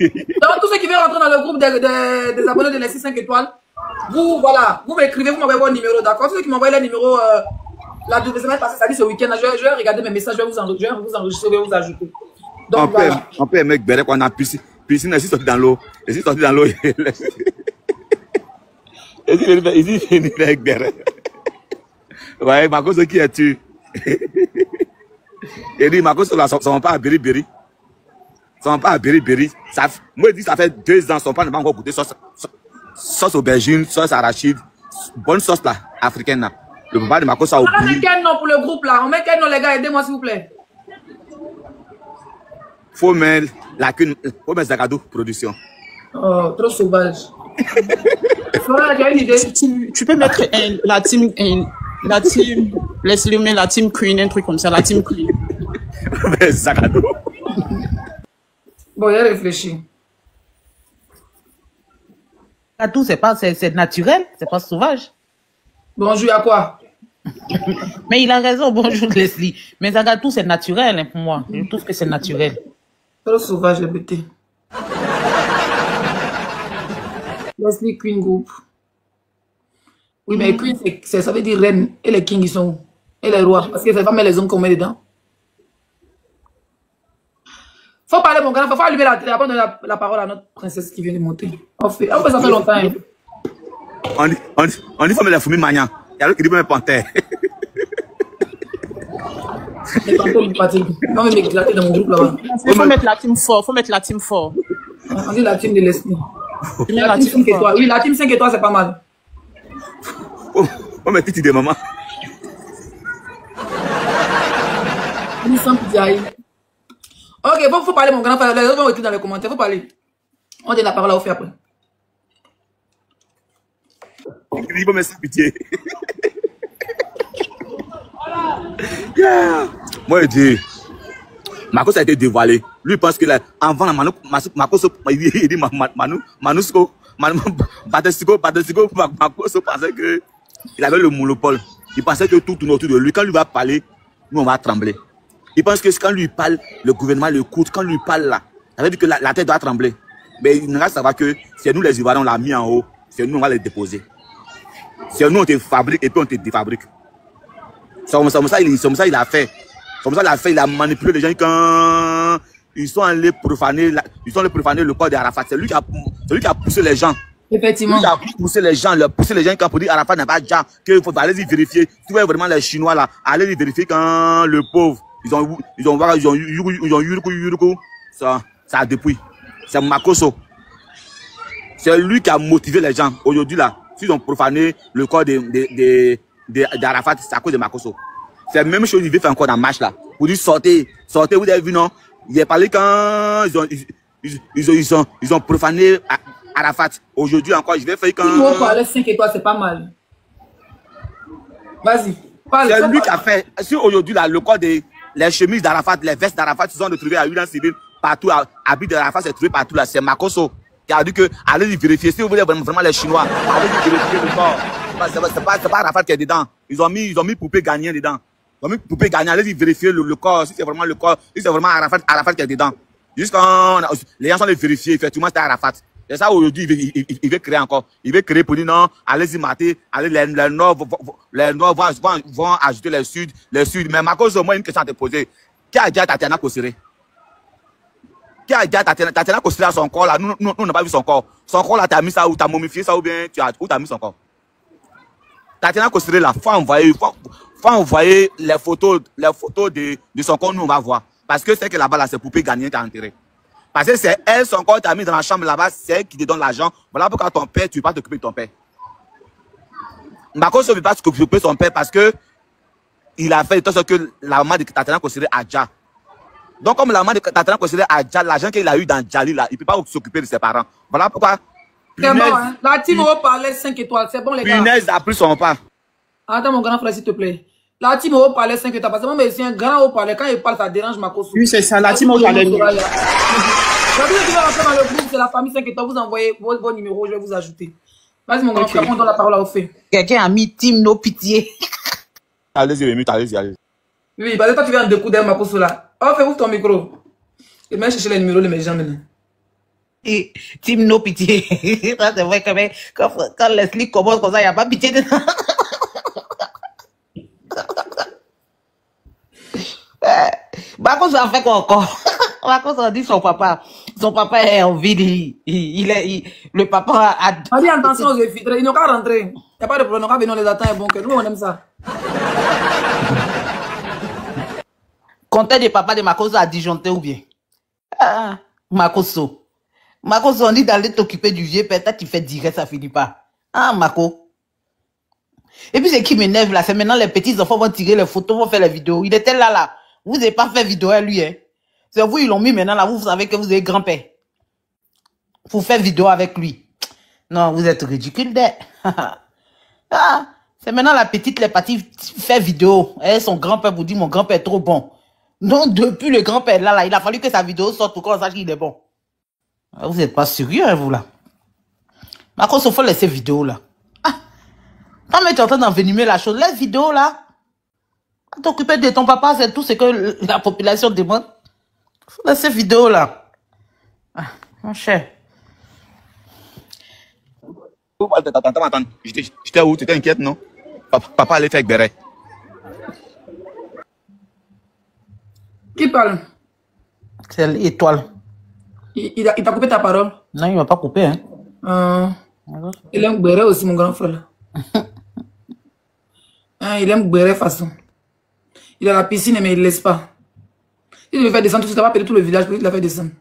tous ceux qui veulent rentrer dans le groupe des abonnés de les 5 étoiles, vous m'écrivez, vous m'envoyez vos numéros, d'accord? Tous ceux qui m'envoient les numéros, la semaine passée, ça dit ce week-end, je vais regarder mes messages, je vais vous enregistrer, je vais vous ajouter. Donc, voilà. On peut aimer béret quand on a piscine. Piscine, ici, sorti dans l'eau. Ici, sorti dans l'eau. Ici, il est avec béret. Ouais, ma cause qui est tu. Et dit, ma cause, là, ils ne sont pas à Berry. Ils ne sont pas à Berry. Moi, je dis, ça fait 2 ans, ils ne sont pas encore goûté sauce aubergine, sauce arachide, bonne sauce là, africaine là. Le papa de ma cause a oublié. On met quel nom pour le groupe là? On met quel nom, les gars? Aidez-moi, s'il vous plaît. Faut mettre Zagadou Production. Oh, trop sauvage. Flora, tu as une idée? Tu peux mettre la team, laisse-le mettre la team Queen, un truc comme ça, la team Queen. Zagadou. Bon, il a réfléchi. Tout, c'est naturel, c'est pas sauvage. Bonjour, à quoi? Mais il a raison, bonjour Leslie. Mais Zagatou, c'est naturel hein, pour moi. Je trouve que c'est naturel. Trop sauvage, le bêté. Leslie Queen Group. Oui, mais Queen, ça veut dire reine. Et les kings, ils sont où? Et les rois. Parce que c'est pas les hommes qu'on met dedans. Faut parler, mon gars. Faut allumer la télé. Après, donner la parole à notre princesse qui vient de monter. On fait ça fait longtemps. Hein. On dit, faut mettre la famille Magnan. Il y a l'autre qui dit, même panthère. Les panthères, ils partent. Non, mais m'éclater dans mon groupe là-bas. Il faut mettre la team fort. Faut mettre la team fort. On dit la team de Leslie. La team 5 étoiles. Oui, la team 5 étoiles, c'est pas mal. On met Titi de maman. Nous sommes pitié. Ok, bon, faut parler, mon grand frère. Les autres vont écrire dans les commentaires. Faut parler. On donne la parole à Ophé après. Il faut mettre sans pitié. Yeah. Moi, je dis, Marcos a été dévoilé. Lui, il pense que là, avant, Marcos, il dit, Manusco, Badesico, Marcos pensait qu'il avait le monopole. Il pensait que tout tourne autour de lui. Quand lui va parler, nous, on va trembler. Il pense que quand lui parle, le gouvernement l'écoute. Quand lui parle là, ça veut dire que la tête doit trembler. Mais il n'a qu'à savoir que c'est nous les Ivoiriens, on l'a mis en haut. C'est nous, on va les déposer. C'est nous, on te fabrique et puis on te défabrique. C'est comme ça, il a fait. Comme ça, il a manipulé les gens quand ils sont allés profaner, le corps d'Arafat. C'est lui qui a poussé les gens. Effectivement. Il a poussé les gens quand pour dire Arafat n'a pas de gens, qu'il faut aller y vérifier. Tu vois vraiment les Chinois là, aller y vérifier quand le pauvre, ils ont Yuruku. Ça a depuis. C'est Makoso. C'est lui qui a motivé les gens. Aujourd'hui là, s'ils ont profané le corps d'Arafat, c'est à cause de Makoso. C'est la même chose qu'il veut faire encore dans le match là. Pour dire sortez, vous avez vu non? Il a parlé quand ils ont profané Arafat. Aujourd'hui encore, je vais faire quand. Si vous parlez 5 étoiles, c'est pas mal. Vas-y. C'est lui qui a fait. Si aujourd'hui là, le corps des chemises d'Arafat, les vestes d'Arafat, ils sont retrouvés à Ulan Civil, partout, habits d'Arafat, c'est trouvé partout là. C'est Makoso qui a dit que allez y vérifier. Si vous voulez vraiment les Chinois, allez y vérifier le corps. C'est pas Arafat qui est dedans. Ils ont mis poupée gagnant dedans. Ils ont mis poupée gagnant. Allez y vérifier le corps. Si c'est vraiment le corps, si c'est vraiment Arafat qui est dedans. Juste quand les gens sont les vérifier, effectivement, c'était Arafat. C'est ça aujourd'hui, il veut créer encore. Il veut créer pour dire non, allez-y mater, allez, les Nord vont ajouter les Sud. Mais ma cause, moi, une question à te poser. Qui a dit à Tatiana Kosire? Qui a dit à Tatiana Kosire à son corps là? Nous, on n'a pas vu son corps. Son corps là, t'as mis ça ou t'as momifié ça ou bien où t'as mis son corps? Tatiana Kosire là, faut envoyer les photos de son corps, nous on va voir. Parce que c'est que là-bas, là, c'est poupée gagnante qui a enterré. Parce que c'est elle, son corps t'a mis dans la chambre là-bas, c'est elle qui te donne l'argent. Voilà pourquoi ton père, tu ne peux pas t'occuper de ton père. Makoso ne veut pas s'occuper de son père parce que il a fait de sorte que la maman de Tatiana considère Adja. Donc, comme la maman de Tatiana considère Adja, l'argent qu'il a eu dans Djali, là, il ne peut pas s'occuper de ses parents. Voilà pourquoi. C'est bon, hein? La team au palais 5 étoiles, c'est bon les gars. Punaise a pris son pas. Attends mon grand frère s'il te plaît. La team au palais 5 étoiles, parce que moi c'est un grand au palais, quand il parle ça dérange Makoso. Oui c'est ça, la team au palais. Quand vous allez rentrer dans le groupe, c'est la famille 5 étoiles, vous envoyez vos numéros, je vais vous ajouter. Vas-y mon grand frère, on donne la parole à Ophé. Quelqu'un a mis Team No Pitié. Allez-y, allez-y. Oui, parce que toi tu viens de découdre Makoso là. Ophé, ouvre ton micro. Et même chercher les numéros de mes gens maintenant. Et Team No Pitié. Ça c'est vrai que quand Leslie commence comme ça, il n'y a pas pitié dedans. Makoso a fait quoi encore? Makoso a dit son papa est en ville, le papa a... On dit attention aux infiltrés, ils n'ont qu'à rentrer. Il n'y a pas de problème, on va venir les attendre, bon que nous on aime ça. Compteur de papa de Makoso a disjoncté ou bien? Ah, Makoso, on dit d'aller t'occuper du vieux père, tu fais direct, ça finit pas. Ah, Mako. Et puis c'est qui m'énerve là, c'est maintenant les petits enfants vont tirer les photos, vont faire les vidéos. Il était là. Vous n'avez pas fait vidéo à lui, hein. C'est vous, ils l'ont mis maintenant là, vous savez que vous avez grand-père. Vous faites vidéo avec lui. Non, vous êtes ridicule, d'être. Ah, c'est maintenant la petite, les parties faire vidéo. Et son grand-père vous dit, mon grand-père est trop bon. Non, depuis le grand-père là, il a fallu que sa vidéo sorte pour qu'on sache qu'il est bon. Vous n'êtes pas sérieux, hein, vous là. Makoso, il faut laisser vidéo là. Ah, non, mais tu es en train d'envenimer la chose. Laisse vidéo là. T'occuper de ton papa, c'est tout ce que la population demande. Faut laisser vidéo là. Ah, mon cher. Attends. J'étais où? Tu étais inquiète, non? Papa allait faire béret. Qui parle? C'est l'étoile. Il t'a coupé ta parole? Non, il m'a pas coupé, hein. Il aime béret aussi, mon grand frère. Il aime béret façon. Il a la piscine, mais il ne laisse pas. Il veut faire descendre tout ça, va payer tout le village pour qu'il la fait descendre.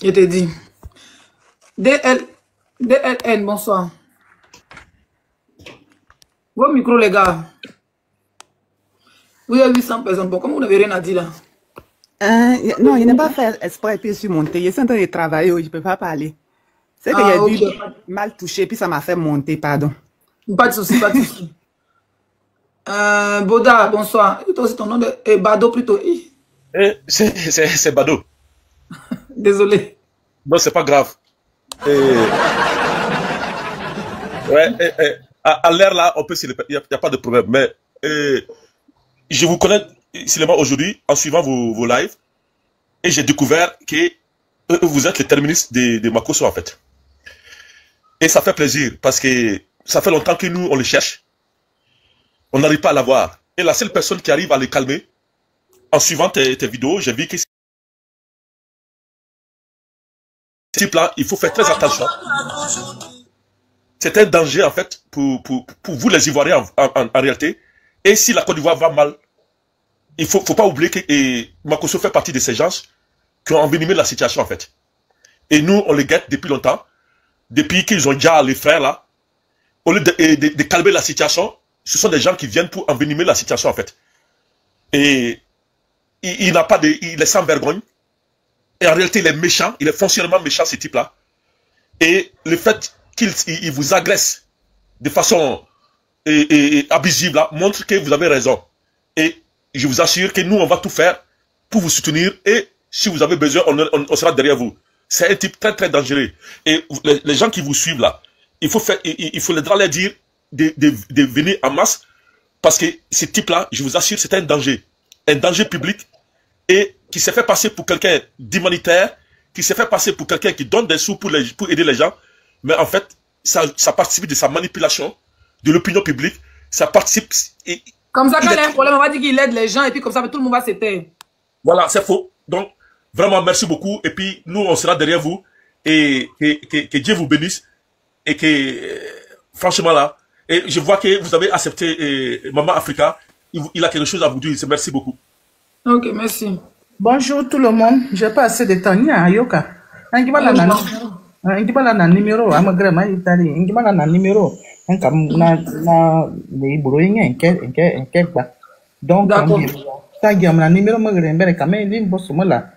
Je te dis. DLN, bonsoir. Vos micros, les gars. Vous avez 800 personnes. Bon, comme vous n'avez rien à dire là. Non, il n'a pas fait exprès puis surmonter. Il est en train de travailler, je ne peux pas parler. C'est que j'ai dû mal toucher, puis ça m'a fait monter, pardon. Pas de souci, pas de souci. Boda, bonsoir. Et toi aussi ton nom de Bado plutôt. C'est Bado. Désolé. Non, c'est pas grave. À l'air là, on peut il n'y a pas de problème. Mais je vous connais seulement aujourd'hui en suivant vos lives et j'ai découvert que vous êtes le terminus de Makoso en fait. Et ça fait plaisir parce que ça fait longtemps que nous on le cherche. On n'arrive pas à l'avoir. Et la seule personne qui arrive à le calmer, en suivant tes vidéos, j'ai vu que ce type-là, il faut faire très attention. C'est un danger, en fait, pour vous les Ivoiriens en réalité. Et si la Côte d'Ivoire va mal, il faut pas oublier que Makoso fait partie de ces gens qui ont envenimé la situation, en fait. Et nous, on les guette depuis longtemps. Depuis qu'ils ont déjà les frères, là. Au lieu de calmer la situation, ce sont des gens qui viennent pour envenimer la situation, en fait. Et il n'a pas de... Il est sans vergogne. Et en réalité, il est méchant. Il est foncièrement méchant, ce type-là. Et le fait qu'il vous agresse de façon abusive, là, montre que vous avez raison. Et je vous assure que nous, on va tout faire pour vous soutenir. Et si vous avez besoin, on sera derrière vous. C'est un type très, très dangereux. Et les gens qui vous suivent, là, il faudra leur dire de venir en masse, parce que ce type-là, je vous assure, c'est un danger public, et qui s'est fait passer pour quelqu'un d'humanitaire, qui s'est fait passer pour quelqu'un qui donne des sous pour aider les gens, mais en fait, ça participe de sa manipulation, de l'opinion publique, ça participe... Comme ça, quand il y a un problème, on va dire qu'il aide les gens, et puis comme ça, tout le monde va s'éteindre. Voilà, c'est faux. Donc, vraiment, merci beaucoup, et puis nous, on sera derrière vous, et que Dieu vous bénisse, et que, franchement là, et je vois que vous avez accepté Maman Africa. Il a quelque chose à vous dire. Merci beaucoup. Ok, merci. Bonjour tout le monde. J'ai pas assez de temps. Nia Yoka. Ingimana na numéro. Amagrema Italie. Ingimana na numéro. Enkam na le broying enke ba. Donc tagiam na numéro magrembere kame limbo somola.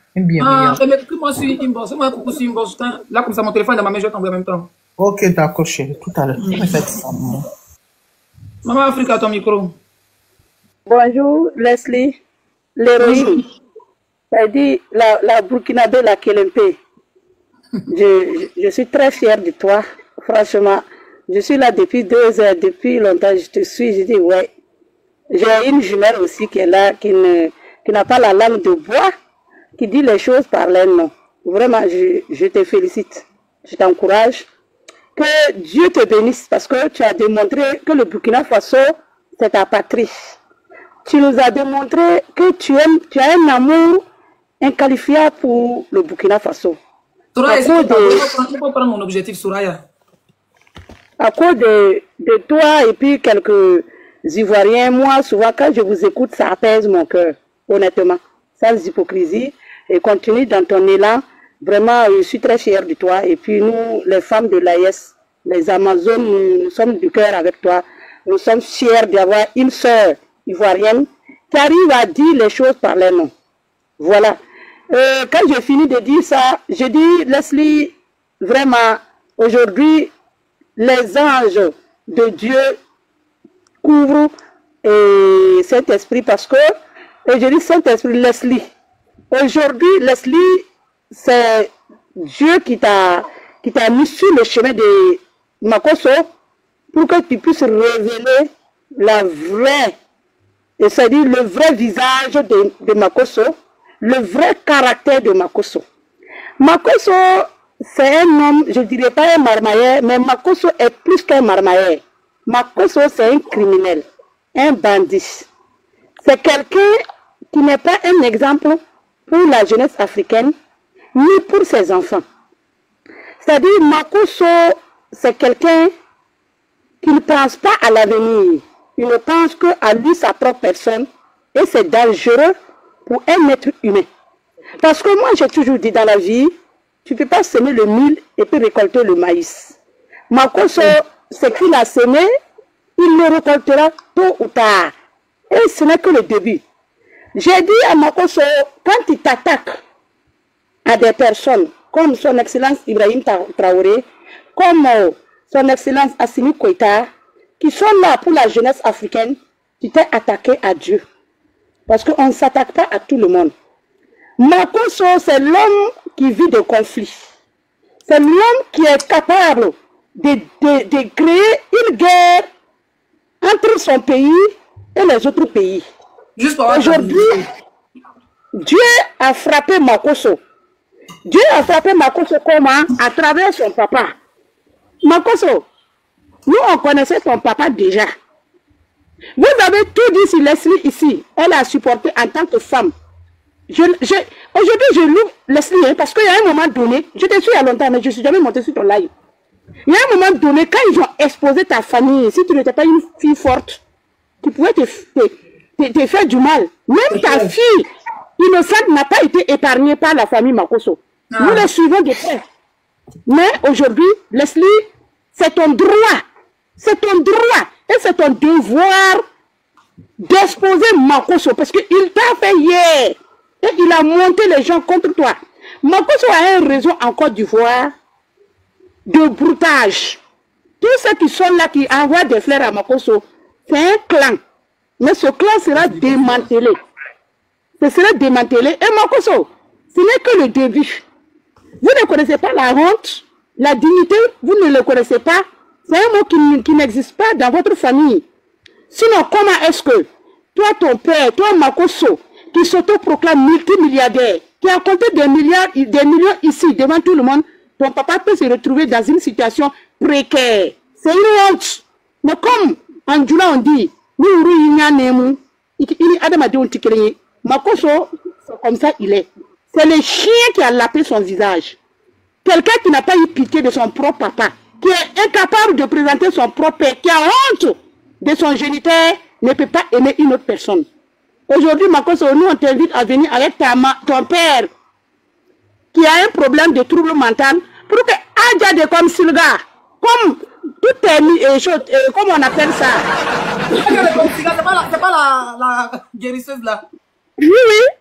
Ah, mais écris-moi sur inbox. Moi, coucou sur inbox. Là, comme ça, mon téléphone est dans ma main, je vais t'envoyer en même temps. Ok, d'accord, chérie. Tout à l'heure. Maman Africa, ton micro. Bonjour, Leslie. L'héroïne. Ça dit la Burkinabé, la Kélempe. Je suis très fière de toi. Franchement, je suis là depuis 2 heures, depuis longtemps. Je te suis. Je dis, ouais. J'ai une jumelle aussi qui est là, qui n'a pas la langue de bois, qui dit les choses par les noms. Vraiment, je te félicite. Je t'encourage. Que Dieu te bénisse parce que tu as démontré que le Burkina Faso, c'est ta patrie. Tu nous as démontré que tu as un amour inqualifiable pour le Burkina Faso. Soraya, je peux prendre mon objectif, Soraya. À cause de toi et puis quelques Ivoiriens, moi, souvent, quand je vous écoute, ça apaise mon cœur, honnêtement, sans hypocrisie. Et continue dans ton élan. Vraiment, je suis très fière de toi. Et puis nous, les femmes de l'AIS, les Amazones, nous sommes du cœur avec toi. Nous sommes fiers d'avoir une sœur ivoirienne qui arrive à dire les choses par les noms. Voilà. Quand j'ai fini de dire ça, je dis, Leslie, vraiment, aujourd'hui, les anges de Dieu couvrent Saint-Esprit parce que, et je dis Saint-Esprit, Leslie. Aujourd'hui, Leslie, c'est Dieu qui t'a mis sur le chemin de Makosso pour que tu puisses révéler la vraie, c'est-à-dire le vrai visage de Makosso, le vrai caractère de Makosso. Makosso, c'est un homme, je ne dirais pas un marmailleur, mais Makosso est plus qu'un marmailleur. Makosso, c'est un criminel, un bandit. C'est quelqu'un qui n'est pas un exemple pour la jeunesse africaine, ni pour ses enfants. C'est-à-dire, Makosso, c'est quelqu'un qui ne pense pas à l'avenir. Il ne pense qu'à lui, sa propre personne. Et c'est dangereux pour un être humain. Parce que moi, j'ai toujours dit dans la vie, tu ne peux pas semer le mil et puis récolter le maïs. Makosso, ce qu'il a semé, il le récoltera tôt ou tard. Et ce n'est que le début. J'ai dit à Makosso, quand il t'attaque à des personnes comme son Excellence Ibrahim Traoré, comme son Excellence Assimi Koïta, qui sont là pour la jeunesse africaine, tu t'es attaqué à Dieu. Parce qu'on ne s'attaque pas à tout le monde. Makosso, c'est l'homme qui vit des conflits. C'est l'homme qui est capable de créer une guerre entre son pays et les autres pays. Aujourd'hui, Dieu a frappé Makosso. Dieu a frappé Makosso comment? À travers son papa. Makosso, nous on connaissait ton papa déjà. Vous avez tout dit sur Leslie ici. Elle a supporté en tant que femme. Aujourd'hui, je loue Leslie hein, parce qu'il y a un moment donné, je te suis il y a longtemps, mais je ne suis jamais montée sur ton live. Il y a un moment donné, quand ils ont exposé ta famille, si tu n'étais pas une fille forte, tu pouvais te faire du mal. Même ta fille innocente n'a pas été épargnée par la famille Makosso. Nous les suivons de près. Mais aujourd'hui, Leslie, c'est ton droit. C'est ton droit. Et c'est ton devoir d'exposer Makosso. Parce qu'il t'a fait hier. Et il a monté les gens contre toi. Makosso a un réseau en Côte d'Ivoire de broutage. Tous ceux qui sont là, qui envoient des fleurs à Makosso, c'est un clan. Mais ce clan sera démantelé. Ce sera démantelé. Et Makosso, ce n'est que le début. Vous ne connaissez pas la honte, la dignité, vous ne le connaissez pas. C'est un mot qui n'existe pas dans votre famille. Sinon, comment est-ce que toi, ton père, toi, Makosso, qui s'autoproclame multimilliardaire, qui a compté des millions ici, devant tout le monde, ton papa peut se retrouver dans une situation précaire. C'est une honte. Mais comme en Djoula on dit, Makosso, c'est comme ça il est. C'est le chien qui a lapé son visage. Quelqu'un qui n'a pas eu pitié de son propre papa, qui est incapable de présenter son propre père, qui a honte de son géniteur, ne peut pas aimer une autre personne. Aujourd'hui, Makoso, nous, on t'invite à venir avec ton père qui a un problème de trouble mental pour que Adja de comme Silga, comme tout est mis, comme on appelle ça. C'est pas la guérisseuse là. Oui,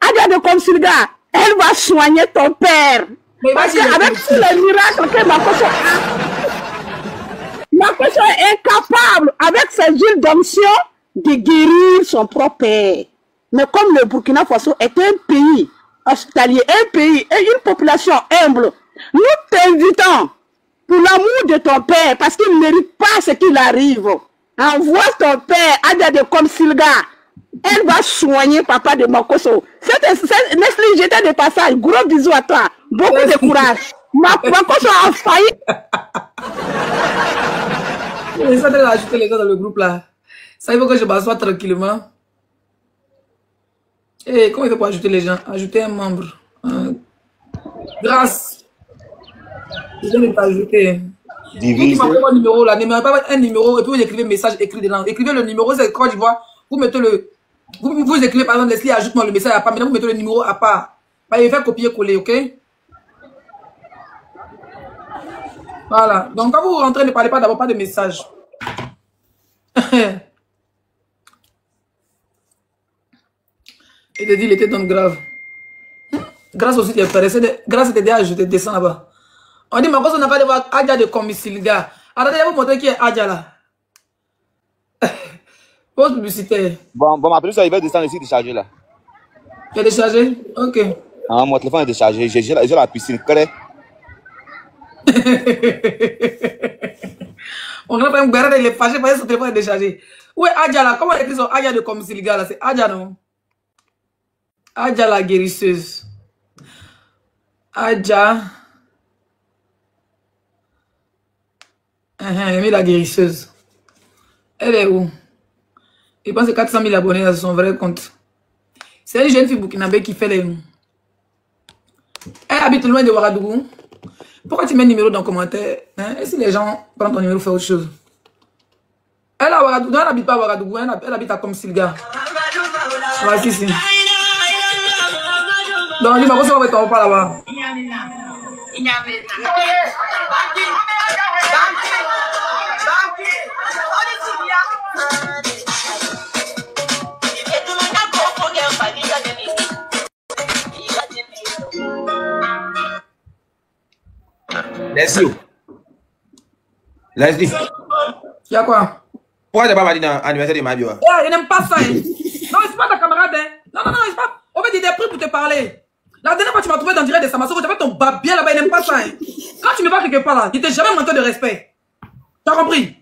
Adja de comme Silga, elle va soigner ton père. Parce qu'avec tous les miracles que Makoso a, Makoso est incapable, avec ses huiles d'onction, de guérir son propre père. Mais comme le Burkina Faso est un pays hospitalier, un pays et une population humble, nous t'invitons, pour l'amour de ton père, parce qu'il ne mérite pas ce qu'il arrive, envoie ton père, Adja de comme Silga. Elle va soigner papa de Makoso. Nestlé, j'étais de passage. Gros bisous à toi. Beaucoup de courage. Makoso a failli. J'essaie de rajouter les gars dans le groupe là. Ça, il faut que je m'assoie tranquillement. Et comment il fait pour ajouter les gens? Ajouter un membre. Grâce. Je vais t'ajouter. Divisé. Vous m'envoyez un numéro là. N'aimez pas un numéro et puis vous écrivez un message écrit dedans. Écrivez le numéro, c'est quand je vois. Vous mettez le. Vous écrivez par exemple, Leslie, ajoute-moi le message à part. Maintenant, vous mettez le numéro à part. Bah, il va copier-coller, ok? Voilà. Donc, quand vous rentrez, ne parlez pas d'abord pas de message. Et de dire, il était donc grave. Grâce aussi, les frères. Grâce à tes dégâts, je te descends là-bas. On dit, ma cause, on n'a pas de voir Adja de commissile, gars. Attendez, je vais vous montrer qui est Adja là. Pause publicitaire. Bon, ma plus, il va descendre ici, décharger là. Tu es déchargé? Ok. Ah, mon téléphone est déchargé. J'ai la piscine. On a pas un béret, il est fâché parce que son téléphone est déchargé. Où est Adja là? Comment écrit son Adja de commissile, gars là? C'est Adja non? Adja la guérisseuse. Adja. Il a mis la guérisseuse. Elle est où? Il pense que 400 000 abonnés à son vrai compte. C'est une jeune fille burkinabé qui fait les... Elle habite loin de Ouagadougou. Pourquoi tu mets le numéro dans le commentaire? Hein? Et si les gens prennent ton numéro, font autre chose? Elle a Ouagadougou. Elle n'habite pas à Ouagadougou. Elle habite à Komsilga. Voici ici. Donc, je vais vous mettre pas là-bas. Leslie. Leslie. Il y a quoi? Pourquoi tu n'as pas dit dans l'anniversaire de ma bio? Je n'aime pas ça. Hein. Non, c'est pas ta camarade. Hein. Non, c'est pas. On va dire des prix pour te parler. La dernière fois, tu m'as trouvé dans le direct de Samassoko, tu avais ton babien là-bas, il n'aime pas ça. Hein. Quand tu me vois quelque part là, il t'a jamais manqué de respect. Tu as compris?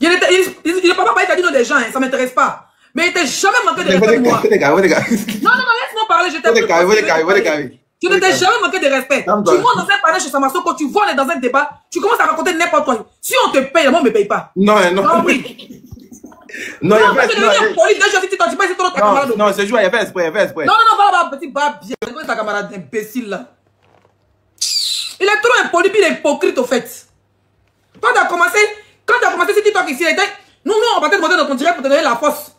Il n'est pas il t'a dit non des gens, hein, ça ne m'intéresse pas. Mais il t'a jamais manqué de respect pour moi. Non, laisse-moi parler, je t'ai tu ne t'es jamais manqué de respect. Tu montes dans un panel chez Samassoko, tu vois, on est dans un débat, tu commences à raconter n'importe quoi. Si on te paye, moi, on ne me paye pas. Non. Non, ce jour, il a fait exprès, Non, voilà, petit babien. C'est ta camarade imbécile là. Il est trop impoli, puis il est hypocrite au fait. Quand tu as commencé ce TikTok ici, nous, on va te demander dans ton direct pour te donner la force.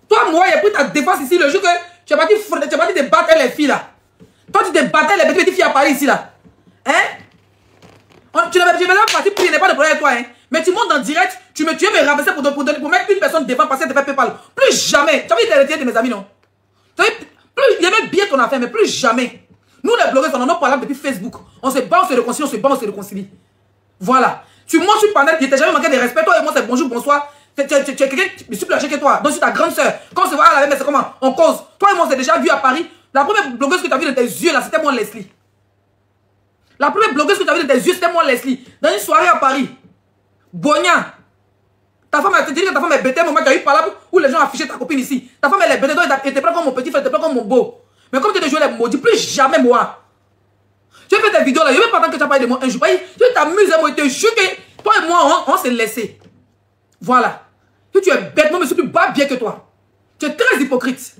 Toi, moi, il a pris ta défense ici le jour que tu as parti te battre les filles là. Toi, tu te battais les petites filles à Paris ici là. Hein? Tu n'avais pas parti prier, n'est pas de problème avec toi, hein? Mais tu montes en direct, tu veux me rabaisser pour mettre une personne devant parce qu'elle te fait PayPal. Plus jamais. Tu as vu les retirés de mes amis, non? Il y avait bien ton affaire, mais plus jamais. Nous, les blogueurs, on en a parlé depuis Facebook. On se bat, on se réconcilie, Voilà. Tu montes sur le panel, il ne t'a jamais manqué de respect. Toi et moi, c'est bonjour, bonsoir. Tu es quelqu'un qui est plus âgé que toi. Donc, c'est ta grande soeur. Quand on se voit à la même, c'est comment? On cause. Toi et moi, on s'est déjà vu à Paris. La première blogueuse que tu as vue de tes yeux, là, c'était moi, Leslie. La première blogueuse que tu as vue de tes yeux, c'était moi, Leslie. Dans une soirée à Paris. Bogna. Ta femme, tu dis que ta femme est bêtée, moment tu as eu par là où les gens affichaient ta copine ici. Ta femme, elle est bêtée, donc elle était pas comme mon petit frère, elle était pas comme mon beau. Mais comme tu te joues les maudits, plus jamais moi. Tu as fait des vidéos là, je ne veux pas attendre que tu as parlé de moi un jour. Tu t'amuses, moi, je te jure que toi et moi, on s'est laissé. Voilà. Si tu es bête, moi, je suis plus bas bien que toi. Tu es très hypocrite.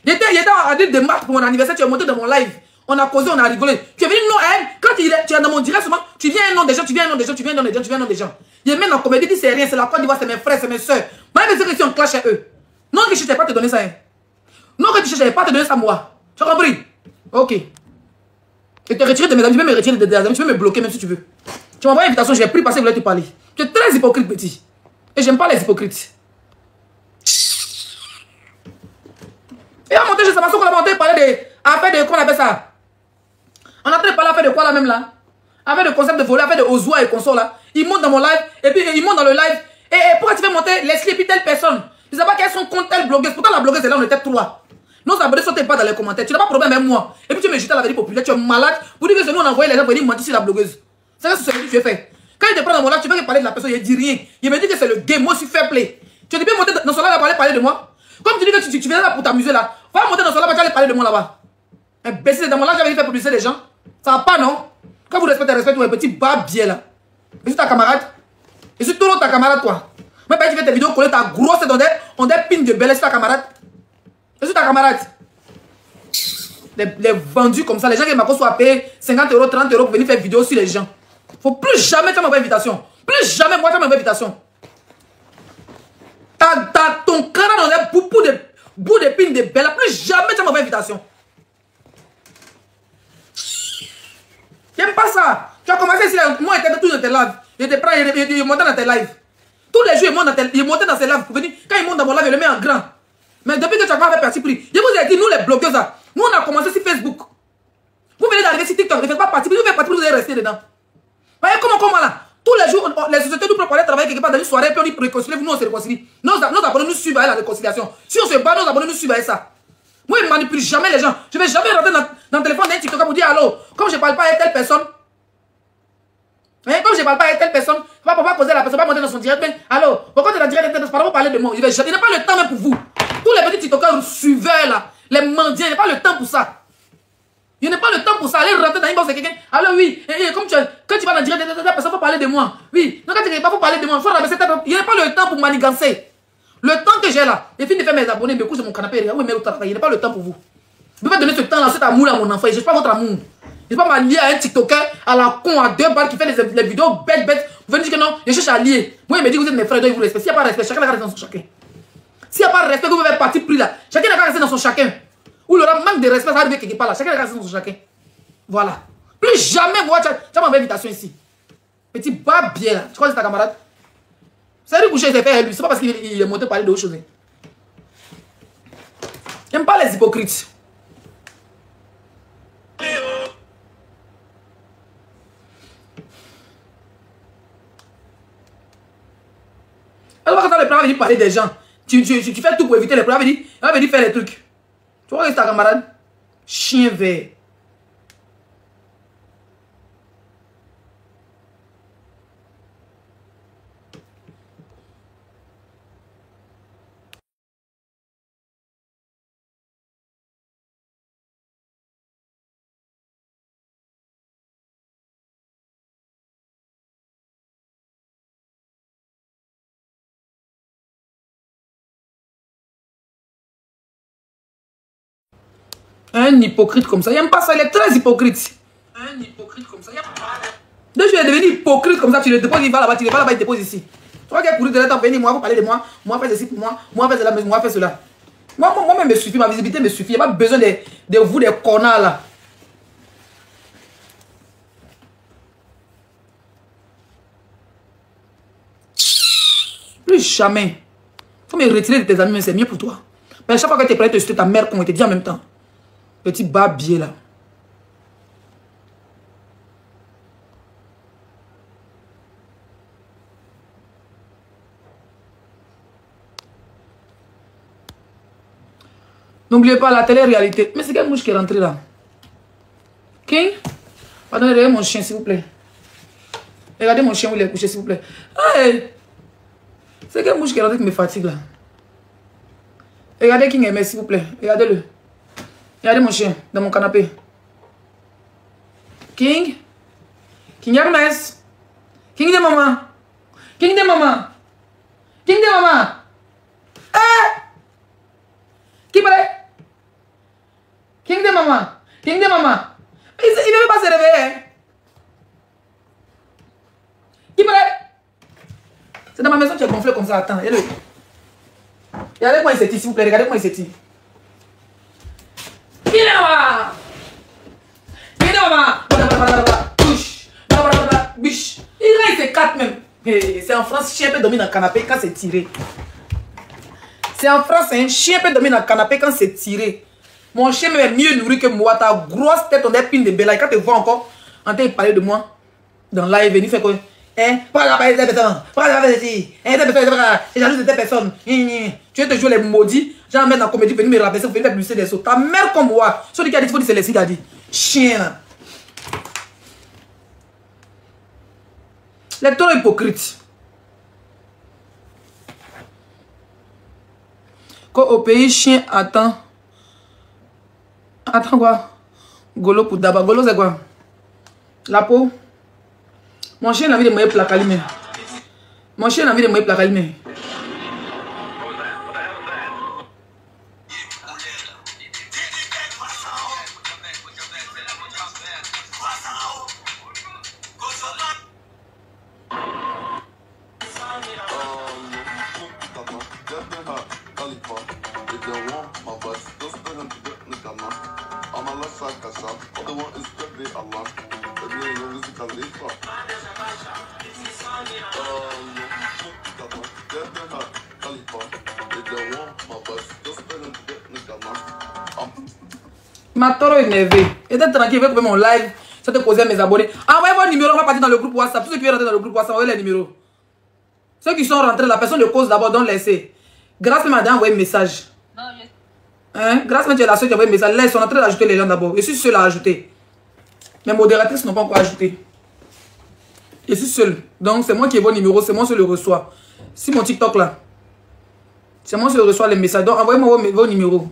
Il était à dire des marques pour mon anniversaire, tu es monté dans mon live. On a causé, on a rigolé. Tu es venu, non, quand tu es dans mon direct, seulement, tu viens un nom des gens, tu viens un nom des gens, tu viens un nom des gens, tu viens un nom des gens. Il est même en comédie, dit c'est rien, c'est la Côte d'Ivoire, c'est mes frères, c'est mes soeurs. Même ceux qui sont en clash à eux. Non que je ne pas te donner ça. Hein. Non que tu cherches pas te donner ça moi. Tu as compris? Ok. Et te retirer de mes amis, tu peux me retirer de tes amis, tu peux me bloquer même si tu veux. Tu m'envoies une invitation, j'ai pris parce que je voulais te parler. Tu es très hypocrite, petit. Et j'aime pas les hypocrites. Et à monter, je sais pas ce qu'on a monté, parler de. Affaire de. Comment on appelle ça? On est en train de parler affaire de quoi là même là? Affaire de concept de voler, affaire de Ozua et console là. Ils montent dans mon live, et puis ils montent dans le live. Et pourquoi tu fais monter Leslie et puis telle personne? Je sais pas qu'elles sont contre telle blogueuse. Pourtant la blogueuse est là, on était trois. Nos abonnés sont pas dans les commentaires. Tu n'as pas de problème avec moi. Et puis tu me jettes à la vérité populaire. Tu es malade. Pour dire que c'est nous on a envoyé les gens pour dire mentir sur la blogueuse. C'est ce que tu fais. Quand il te prend dans mon live, tu veux parler de la personne, il dit rien. Il me dit que c'est le game. Moi aussi fair play. Tu dis bien monter dans son live à parler de moi. Comme tu dis que tu viens là pour t'amuser là. Va monter dans son live, tu vas parler de moi là-bas. Imbécile, dans mon live, j'avais fait publicité des gens. Ça va pas, non? Quand vous respectez un petit barbier là. Je suis ta camarade. Je suis tout l'autre ta camarade, toi. Moi, tu fais tes vidéos coller ta grosse on des pins de belle, je suis ta camarade. Je suis ta camarade. Les vendus comme ça, les gens qui m'ont soit payé 50 €, 30 € pour venir faire vidéo sur les gens. Faut plus jamais faire ma invitation. Plus jamais moi faire ma invitation. T'as ton crâne dans les bout de pins de belle, plus jamais faire ma invitation. J'aime pas ça. Tu as commencé ici, moi j'étais toujours dans tes lives. Je te prends, je monte dans tes lives. Tous les jours, il monte dans ses lives pour venir. Quand il monte dans mon live, il le met en grand. Mais depuis que tu as pas fait partie pris, je vous ai dit, nous les blogueuses, là, nous on a commencé sur Facebook. Vous venez d'arriver sur TikTok, ne faites pas partie pris, vous faites partie pris, vous allez rester dedans. Voyez comment là? Tous les jours, les sociétés nous proposent de travailler quelque part dans une soirée, puis on dit réconcilier, nous on se réconcilie. Nos abonnés nous suivent à la réconciliation. Si on se bat, nos abonnés nous suivent à ça. Moi, je ne manipule jamais les gens. Je ne vais jamais rentrer dans le téléphone d'un TikTok pour dire allô, comme je ne parle pas avec telle personne. Comme je ne parle pas avec telle personne, je ne vais pas poser la personne, pas monter dans son direct, mais allô, pourquoi tu es dans le direct, tu ne parler de moi? Je n'ai pas le temps même pour vous. Tous les petits TikTokers suiveurs là, les mendiants, je n'ai pas le temps pour ça. Je n'ai pas le temps pour ça. Aller rentrer dans une box de quelqu'un. Alors oui, comme quand tu vas dans le direct, la personne faut parler de moi. Oui, non, quand tu ne pas, faut parler de moi. Je n'ai pas le temps pour manigancer. Le temps que j'ai là, j'ai fini de faire mes abonnés, me couche sur mon canapé, oui, mais je n'ai pas le temps pour vous. Je ne peux pas donner ce temps-là, cet amour à mon enfant. Je ne pas votre amour. Je ne peux pas m'allier à un TikToker à la con, à 2 balles qui fait les vidéos bêtes. Vous venez dire que non, je cherche à lier. Moi, il me dit que vous êtes mes frères, donc il vous respecte. S'il n'y a pas de respect, chacun va rester dans son chacun. S'il n'y a pas de respect, vous pouvez partir pris là. Chacun va rester dans son chacun. Ou le manque de respect, ça va arriver quelque part là. Chacun va rester dans son chacun. Voilà. Plus jamais, moi, tu as ma invitation ici. Petit barbier là. Tu crois que c'est ta camarade? C'est lui coucher, c'est fait lui. C'est pas parce qu'il est monté parler d'autre chose. J'aime pas les hypocrites. Alors quand le plan va venir parler des gens, tu fais tout pour éviter les problèmes, il va venir faire les trucs. Tu vois que c'est ta camarade? Chien vert. Un hypocrite comme ça, il n'aime pas ça, il est très hypocrite. Un hypocrite comme ça, il n'aime pas. Dès que tu es devenu hypocrite comme ça, tu le déposes, il va là-bas, tu le vas là-bas, il dépose ici. Tu vois qu'il y a couru de l'état, venir, moi, vous parlez de moi, moi, fais ceci pour moi fais cela, moi, fais cela. Moi-même me suffit, ma visibilité me suffit, il n'y a pas besoin de vous, des connards là. Plus jamais. Il faut me retirer de tes amis, mais c'est mieux pour toi. Mais chaque fois que tu es prêt à te jeter ta mère, qu'on te dit en même temps. Petit barbier là. N'oubliez pas la télé-réalité. Mais c'est quelle mouche qui est rentrée là? King? Pardonnez, regardez mon chien s'il vous plaît. Regardez mon chien où il est couché s'il vous plaît. Hey! C'est quelle mouche qui est rentrée qui me fatigue là? Regardez King Aimé s'il vous plaît. Regardez-le. Regardez mon chien dans mon canapé. King? King Hermes? King de maman? King de maman? King de maman? Eh! Qui paraît? King de maman? King de maman? Il ne veut pas se réveiller. Qui paraît? C'est dans ma maison que tu es gonflé comme ça. Attends, regardez-le. Regardez comment il s'est s'il vous plaît. Regardez comment il s'est dit. Viens biche. Il reste 4 même. C'est en France, chien peut dormir dans le canapé quand c'est tiré. C'est en France, un chien peut dormir dans le canapé quand c'est tiré. Mon chien est mieux nourri que moi. Ta grosse tête, on est pine de bélaï. Quand tu vois encore, en train de parler de moi, dans live, il fait quoi? Pas la parler de personnes. Pas la parler de ci. C'est jaloux de tes personnes. Tu veux te jouer les maudits. J'en mets dans la comédie, venir me rappeler, venir me publier des sauts. Ta mère comme moi. Celui qui a dit, il faut dire, c'est les qui a dit. Chien. Les taureaux hypocrites. Quand au pays, chien attend. Attends quoi? Golo pour d'abord. Golo c'est quoi? La peau. Mon chien a envie de me plaquer. Mon chien a envie de me plaquer. Ma taureau énervé. Était tranquille, il veut couper mon live. Ça te posait à mes abonnés. Envoyez vos numéros, on va partir dans le groupe WhatsApp. Tous ceux qui veulent rentrer dans le groupe WhatsApp, envoyez les numéros. Ceux qui sont rentrés, la personne de cause d'abord, donc laissez. Grâce m'a envoyé un message. Hein? Grâce tu es la seule qui a envoyé un message. Là, ils sont en train d'ajouter les gens d'abord. Je suis seul à ajouter. Mes modératrices n'ont pas encore ajouté. Je suis seul. Donc, c'est moi qui ai vos numéros. C'est moi qui le reçois. Si mon TikTok là. C'est moi qui reçois les messages. Donc, envoyez-moi vos numéros.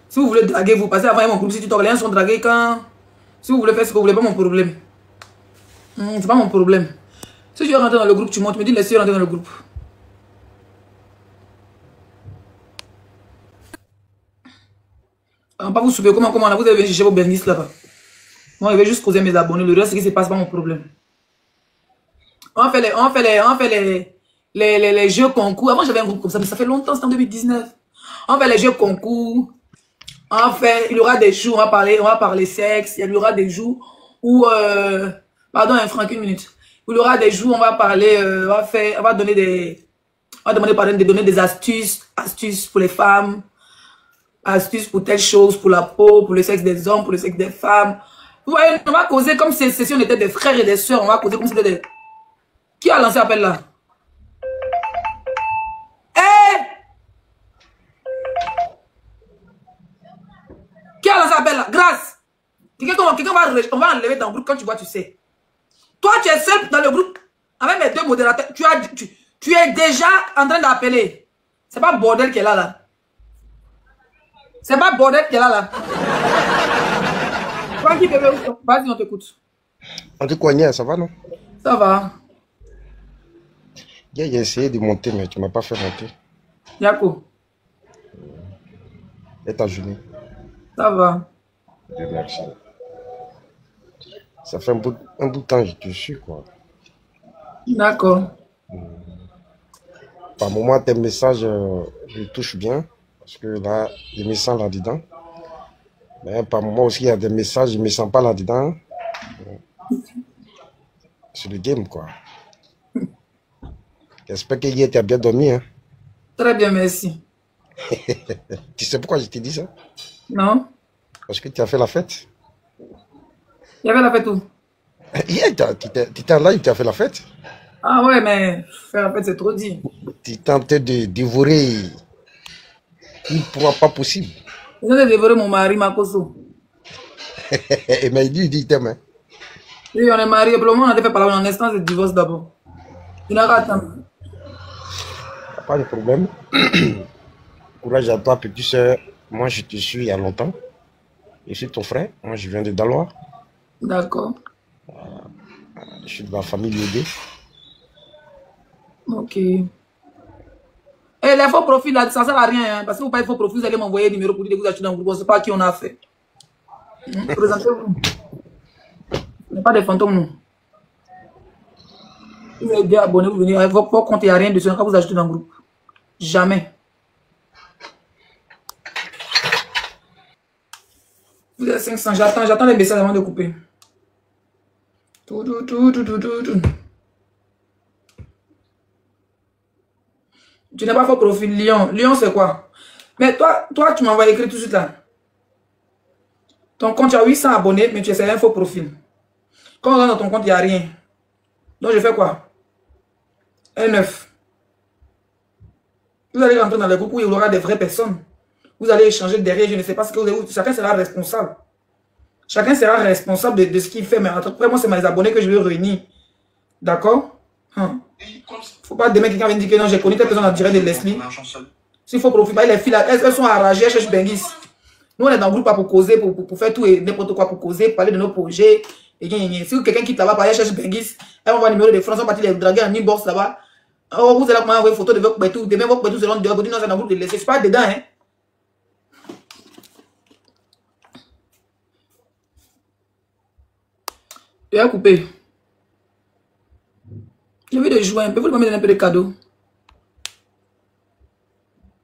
Si vous voulez draguer, vous passez avant mon groupe. Si TikTok, les gens sont dragués quand. Si vous voulez faire ce que vous voulez, pas mon problème. C'est pas mon problème. Si tu veux rentrer dans le groupe, tu montes. Tu me dis, laissez rentrer dans le groupe. On va pas vous souper comment là, vous avez cherché vos bénisses là-bas. Moi, je vais juste causer mes abonnés. Le reste, ce qui se passe, pas mon problème. On fait les jeux concours. Avant, j'avais un groupe comme ça, mais ça fait longtemps, c'était en 2019. On fait les jeux concours. On fait, il y aura des jours, on va parler sexe. Il y aura des jours où, pardon, un franc, une minute. Il y aura des jours, on va parler, on va donner des, on va demander de donner des astuces pour les femmes, astuces pour telle chose, pour la peau, pour le sexe des hommes, pour le sexe des femmes. Vous voyez, on va causer comme si on était des frères et des sœurs, on va causer comme si on était des... Qui a lancé l'appel là? Qui a lancé l'appel là? Grâce. Quelqu'un va enlever ton groupe quand tu vois, tu sais. Toi, tu es seul dans le groupe avec mes deux modérateurs. Tu es déjà en train d'appeler. C'est pas bordel qui est là. C'est pas bordel qui est là. Vas-y, on t'écoute. On te connaît, ça va non? Ça va. J'ai essayé de monter, mais tu m'as pas fait monter. Yako. Et ta journée? Ça va. Dieu merci. Ça fait un bout de temps que je te suis, quoi. D'accord. Par moment, tes messages, je les touche bien. Parce que là, je me sens là-dedans. Mais par moment aussi, il y a des messages, je ne me sens pas là-dedans. C'est le game, quoi. J'espère que hier, tu as bien dormi, hein? Très bien, merci. Tu sais pourquoi je t'ai dit ça? Non. Parce que tu as fait la fête. Il y avait la fête où? Hier, tu étais en live, tu as fait la fête. Ah ouais, mais faire la fête, c'est trop dit. Tu tentais de dévorer une proie pas possible. Je vais dévorer mon mari, Makoso. Mais lui, il dit, t'aimes, hein? Oui, on est mariés. Pour le moment, on a fait parler en instance de divorce d'abord. Il n'a qu'à attendre. Pas de problème. Courage à toi, petite soeur. Moi, je te suis il y a longtemps. Je suis ton frère. Moi, je viens de Dalois. D'accord. Je suis de la famille Liodé. Ok. Et les faux profils, là, ça ne sert à rien. Hein, parce que vous ne faux profils, vous allez m'envoyer un numéro pour dire que vous achetez dans le groupe. On ne sait pas qui on a fait. Présentez-vous. Ce n'est pas des fantômes, non. Vous êtes bien abonné, vous venez avec vos comptes, il n'y a rien dessus quand vous achetez dans le groupe. Jamais. Vous êtes 500. J'attends les messages avant de couper. Tout. Tu n'as pas faux profil. Lyon. Lyon, c'est quoi? Mais toi, tu m'envoies écrire tout de suite là. Ton compte, tu as 800 abonnés, mais tu as un faux profil. Quand on regarde dans ton compte, il n'y a rien. Donc, je fais quoi? Un 9. Vous allez rentrer dans le groupe où il y aura des vraies personnes. Vous allez échanger derrière, je ne sais pas ce que vous avez. Chacun sera responsable. Chacun sera responsable de ce qu'il fait. Mais après, moi, c'est mes abonnés que je vais réunir. D'accord? Faut pas demain quelqu'un vienne dire que non, j'ai connu telle personne en direct de Leslie. S'il faut profiter, les filles là, elles sont enragées, elles cherchent Bengis. Nous, on est dans le groupe pour causer, pour faire tout et n'importe quoi, pour causer, parler de nos projets. Et si quelqu'un quitte là-bas, elle cherche Bengis, elle va voir le numéro de France, on va partir les draguer en inbox là-bas. Oh, vous allez envoyer une photo de votre bétou, demain votre bétou selon dehors, vous dites non, c'est dans le groupe de Leslie. Je suis pas dedans, hein. Je vais couper. J'ai envie de jouer un peu. Vous voulez pas me donner un peu de cadeaux?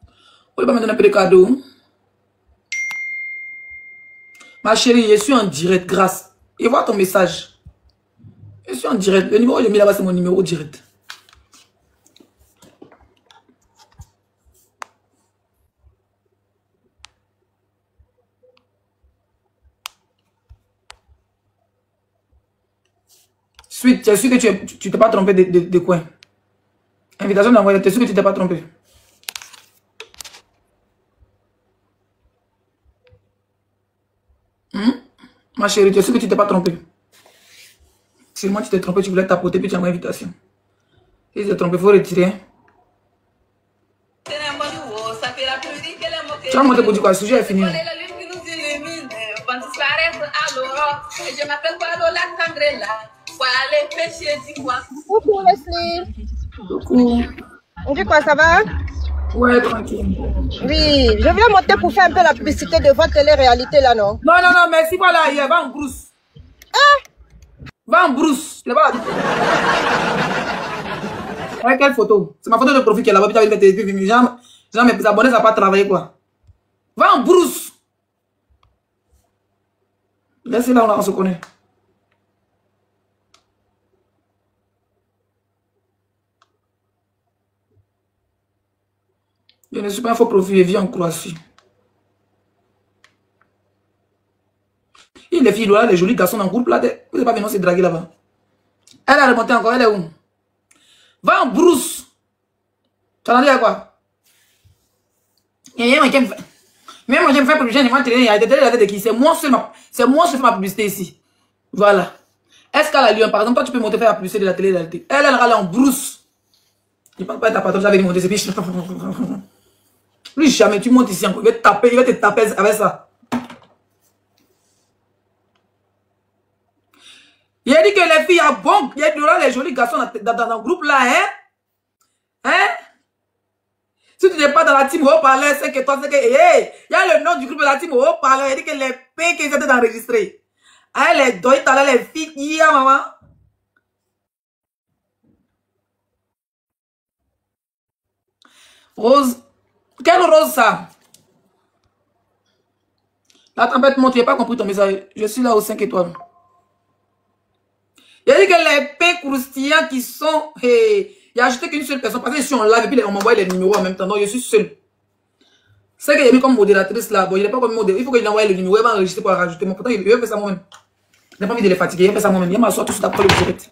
Vous voulez pas me donner un peu de cadeaux? Ma chérie, je suis en direct, grâce. Et vois ton message. Je suis en direct. Le numéro que j'ai mis là-bas, c'est mon numéro direct. Suite, tu es sûr que tu t'es pas trompé de quoi? Invitation d'envoyer, tu es sûr que tu t'es pas trompé? Ma chérie, tu es sûr que tu t'es pas trompé? Si moi tu t'es trompé, tu voulais tapoter puis tu envoies invitation. Si tu t'es trompé, il faut retirer. Tu vas monter pour dire quoi? Le sujet est fini. Coucou Leslie. Coucou. On dit quoi, ça va? Ouais, tranquille. Oui, je voulais monter pour faire un peu la publicité de votre télé-réalité là, non? Non, merci, voilà, hier, va en brousse. Hein? Va en brousse. Ouais, quelle photo? C'est ma photo de profil qui est là-bas, puis tu as mis genre, mes abonnés, ça n'a pas travaillé, quoi. Va en brousse. Laissez là, on se connaît. Je ne suis pas un faux profil, je vis en Croatie. Les filles, là, les jolis garçons dans le groupe, là, vous n'avez pas venu se draguer là-bas. Elle a remonté encore, elle est où? Va en brousse. Tu as dit à quoi? Même moi, j'aime faire publicité, c'est moi seul qui fais ma publicité ici. Voilà. Est-ce qu'à la Lyon, par exemple, toi, tu peux monter faire la publicité de la télé-réalité? Elle râle en brousse. Je ne pense pas être ta patronne, j'avais monté ses pieds. Lui, jamais tu montes ici encore. Il va te taper avec ça. Il a dit que les filles, il y a les jolis garçons dans le groupe là, hein? Si tu n'es pas dans la team haut-parleur, c'est que toi, c'est que, il y a le nom du groupe de la team haut-parleur. Il a dit que les pays qu'ils étaient enregistrés. Hein, les doigts, les filles, il y a maman. Rose. Quelle rose ça? La tempête monte, tu n'as pas compris ton message. Je suis là aux 5 étoiles. Il a dit que les pains croustillants qui sont... il a ajouté qu'une seule personne. Parce que je suis en live et puis on m'envoie les numéros en même temps. Donc je suis seul. C'est que j'ai mis comme modératrice là. Bon, il n'est pas comme modératrice. Il faut qu'il envoie le numéro. Il va enregistrer pour rajouter. Mais pourtant, il veut faire ça moi-même. Je n'ai pas envie de les fatiguer. Il va faire ça moi-même. Il va m'asseoir tout de suite après le direct.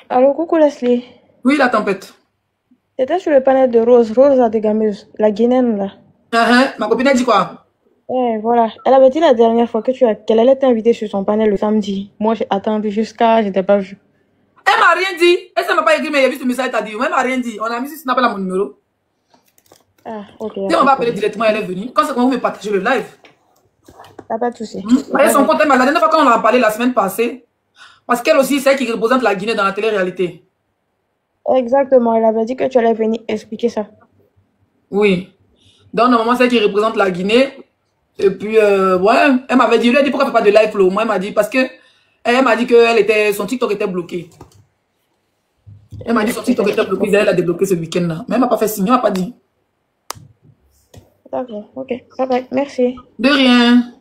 Allô, coucou Leslie. Oui, la tempête. C'était sur le panel de Rose, Rose la dégameuse, la Guinéenne là. Ma copine a dit quoi? Voilà. Elle avait dit la dernière fois qu'elle allait t'inviter sur son panel le samedi. Moi, j'ai attendu jusqu'à... Je t'ai pas vu. Elle m'a rien dit. Elle ne m'a pas écrit, mais il y a vu ce message, t'as dit. Elle m'a rien dit. On a mis sur Snap là mon numéro. Ah, ok. Si on va appeler directement, elle est venue. Quand vous me partagez le live. T'as pas de souci. Voyez son compte, la dernière fois quand on en a parlé la semaine passée, parce qu'elle aussi, c'est elle qui représente la Guinée dans la télé-réalité. Exactement, elle avait dit que tu allais venir expliquer ça. Oui. Donc, normalement, c'est elle qui représente la Guinée. Et puis, ouais, elle m'avait dit, elle a dit pourquoi elle ne fait pas de live flow. Moi, elle m'a dit, parce que elle m'a dit que son TikTok était bloqué. Elle m'a dit son TikTok était bloqué, elle a débloqué ce week-end-là. Mais elle m'a pas fait signe, elle m'a pas dit. D'accord, ok. Bye bye, merci. De rien.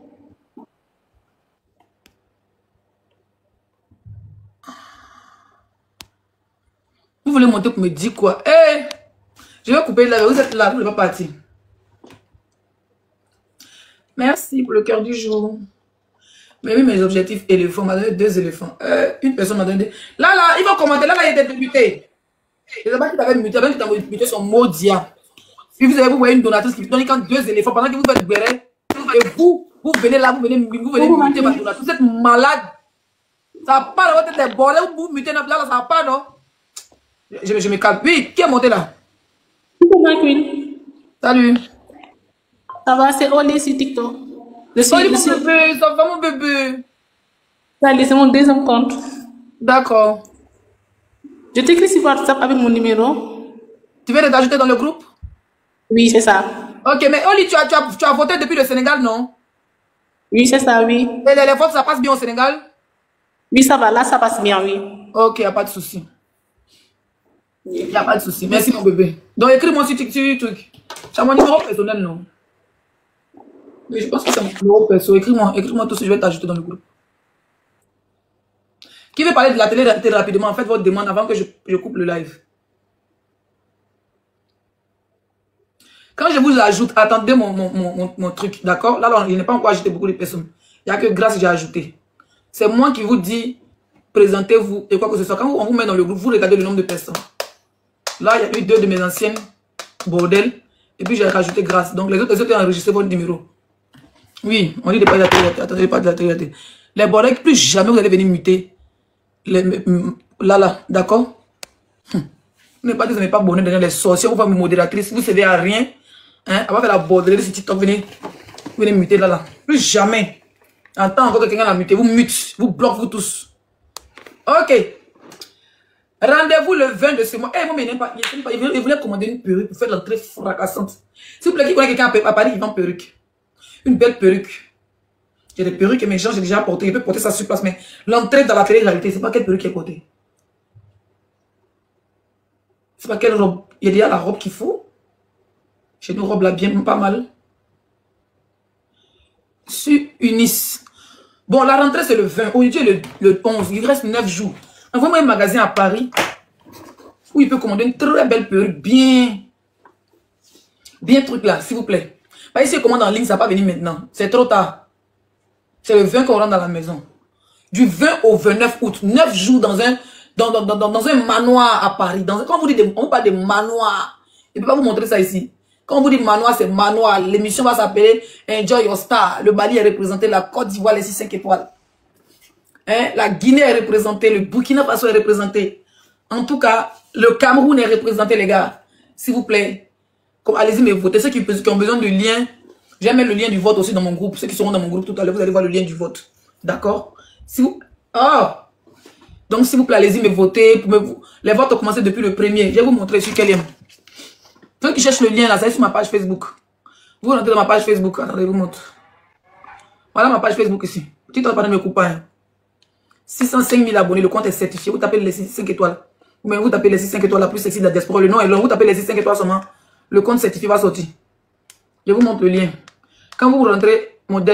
Vous voulez monter pour me dire quoi? Eh, je vais couper là, vous êtes là, vous ne voulez pas partir. Merci pour le cœur du jour. Mais oui, mes objectifs éléphants, m'a donné 2 éléphants. Une personne m'a donné... Là, il va commenter. Là, il était débuté. Je ne sais pas qui t'avait muté, qui t'a muté son mot dia. Puis vous voyez une donatrice qui vous donne quand 2 éléphants, pendant que vous faites béret. Et vous venez là, vous venez muter ma donatrice. Vous êtes malade. Ça va pas, là, vous êtes des bordels, vous mutez là, ça va pas, non? Je me calme. Oui, qui est monté là? Salut. Ça va, c'est Oli sur TikTok. Mon bébé, ça va mon bébé. Allez, c'est mon deuxième compte. D'accord. Je t'écris sur WhatsApp avec mon numéro. Tu viens de t'ajouter dans le groupe? Oui, c'est ça. Ok, mais Oli, tu as voté depuis le Sénégal, non? Oui, c'est ça, oui. Et les votes, ça passe bien au Sénégal? Oui, ça va, là, ça passe bien, oui. Ok, il n'y a pas de souci. Il n'y a pas de souci. Merci, mon bébé. Donc, écris-moi sur truc. C'est mon numéro personnel, non? Oui, je pense que c'est mon numéro perso. Écris-moi tout ça, je vais t'ajouter dans le groupe. Qui veut parler de la télé rapidement? Faites votre demande avant que je coupe le live. Quand je vous ajoute, attendez mon truc, d'accord? Là, il n'est pas encore ajouté beaucoup de personnes. Il n'y a que grâce j'ai ajouté. C'est moi qui vous dis, présentez-vous et quoi que ce soit. Quand on vous met dans le groupe, vous regardez le nombre de personnes. Là, il y a eu 2 de mes anciennes, bordel. Et puis, j'ai rajouté grâce. Donc, les autres ont enregistré votre numéro. Oui, on dit de pas de la télé. Attendez, pas de la télé. Les bordels, plus jamais vous allez venir muter. Là, d'accord? Vous n'êtes pas dit, vous n'êtes pas bonnet derrière les sorciers. Vous faites une modératrice. Vous ne servez à rien. Hein? Avant de faire la bordelée sur TikTok, venez muter là. Plus jamais. En temps encore que quelqu'un a muté, vous mute. Vous bloquez vous tous. Ok. Rendez-vous le 20 de ce mois. Eh, moi, mais il n'aime pas. Il voulait commander une perruque pour faire l'entrée fracassante. S'il vous plaît, qui connaît quelqu'un à Paris qui vend perruque? Une belle perruque. J'ai des perruques et mes gens, j'ai déjà porté. Je peux porter ça sur place, mais l'entrée dans la télé-réalité, c'est pas quelle perruque qui est portée. C'est pas quelle robe. Il y a déjà la robe qu'il faut. Chez nous, robe là, bien, pas mal. Sur Unis. Bon, la rentrée, c'est le 20. Aujourd'hui, le 11. Il reste 9 jours. Envoie-moi un magasin à Paris où il peut commander une très belle perruque, bien truc là, s'il vous plaît. Bah, si il commande en ligne, ça va pas venir maintenant. C'est trop tard. C'est le 20 qu'on rentre dans la maison. Du 20 au 29 août, 9 jours dans un manoir à Paris. Quand on vous dit on parle de manoir, je ne peux pas vous montrer ça ici. Quand on vous dit manoir, c'est manoir. L'émission va s'appeler Enjoy Your Star. Le Mali est représenté, la Côte d'Ivoire, les 5 étoiles. Hein? La Guinée est représentée, le Burkina Faso est représenté. En tout cas, le Cameroun est représenté, les gars. S'il vous plaît. Allez-y, mais votez. Ceux qui ont besoin de lien, je vais mettre le lien du vote aussi dans mon groupe. Ceux qui seront dans mon groupe tout à l'heure, vous allez voir le lien du vote. D'accord? Donc, s'il vous plaît, allez-y, mais votez. Les votes ont commencé depuis le 1er. Je vais vous montrer sur quel lien. Ceux qui cherchent le lien, là, c'est sur ma page Facebook. Vous rentrez dans ma page Facebook. Attendez, je vous montre. Voilà ma page Facebook ici. Petit temps, ne me coupe pas. 605 000 abonnés, le compte est certifié. Vous tapez les 5 étoiles. Ou même vous tapez les 5 étoiles la plus sexy de la diaspora. Le nom est long. Vous tapez les 5 étoiles seulement. Le compte certifié va sortir. Je vous montre le lien. Quand vous rentrez, mon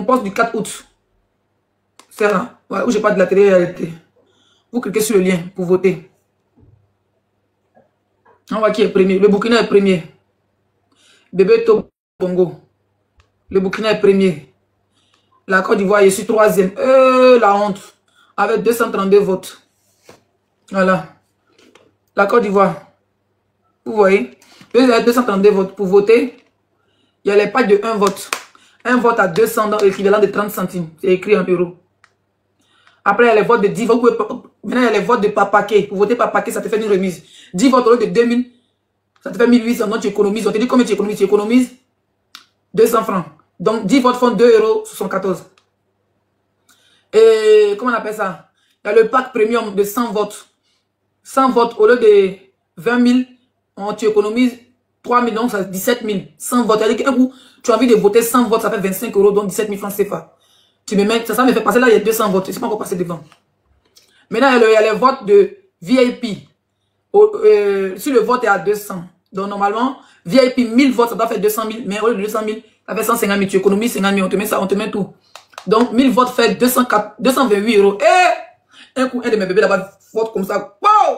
post du 4 août. C'est là. Ouais, où j'ai pas de la télé-réalité. Vous cliquez sur le lien pour voter. On voit qui est premier. Le Burkina est premier. Bébé Bongo. Le Burkina est premier. La Côte d'Ivoire, je suis 3e. La honte. Avec 232 votes. Voilà. La Côte d'Ivoire. Vous voyez. 232 votes. Pour voter, il y a les packs de 1 vote. 1 vote à 200 dans l'équivalent de 30 centimes. C'est écrit en euros. Après, il y a les votes de 10 votes. Maintenant, il y a les votes de par paquet. Pour voter par paquet, ça te fait une remise. 10 votes au lieu de 2000. Ça te fait 1800. Donc, tu économises. On te dit combien tu économises? Tu économises 200 francs. Donc, 10 votes font 2,74 €. Et comment on appelle ça? Il y a le pack premium de 100 votes. 100 votes au lieu de 20 000. Tu économises 3 000, donc ça 17 000. 100 votes. C'est-à-dire qu'un coup, tu as envie de voter 100 votes, ça fait 25 €, donc 17 000 francs CFA. Tu me mets, ça me fait passer là, il y a 200 votes. Je ne sais pas encore passer devant. Maintenant, il y a les votes de VIP. Si le vote est à 200, donc normalement, VIP 1000 votes, ça doit faire 200 000, mais au lieu de 200 000, ça fait 150 000, tu économises 50 000, on te met ça, on te met tout. Donc 1000 votes fait 228 €. Un coup, un de mes bébés là-bas vote comme ça. Wow!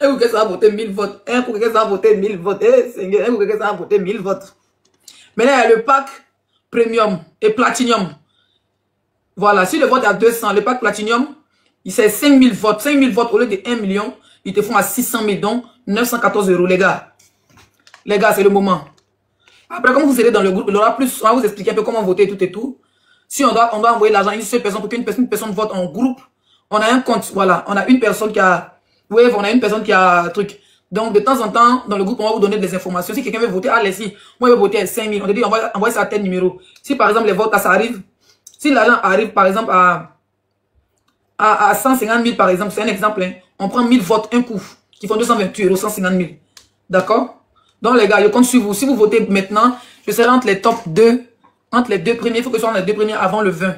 Un coup, quelqu'un va voter 1000 votes. Un coup, quelqu'un va voter 1000 votes. Un coup, quelqu'un va voter 1000 votes. Maintenant, il y a le pack premium et platinum. Voilà, si le vote est à 200, le pack platinum, c'est 5000 votes. 5000 votes au lieu de 1 million, ils te font à 600 000, donc 914 €, les gars. Les gars, c'est le moment. Après, comme vous serez dans le groupe, il y aura plus, on va vous expliquer un peu comment voter tout et tout. Si on doit envoyer l'argent à une seule personne pour qu'une personne vote en groupe, on a un compte, voilà, on a une personne qui a, Wave, on a une personne qui a un truc. Donc, de temps en temps, dans le groupe, on va vous donner des informations. Si quelqu'un veut voter, allez, si, moi, je veux voter à 5 000, on te dit, envoie ça à tel numéro. Si, par exemple, les votes, ça arrive, si l'argent arrive, par exemple, à 150 000, par exemple, c'est un exemple, hein, on prend 1000 votes, un coup, qui font 228 €, 150 000. D'accord? Donc, les gars, je compte sur vous. Si vous votez maintenant, je serai entre les top 2, entre les deux premiers. Il faut que je sois entre les deux premiers avant le 20.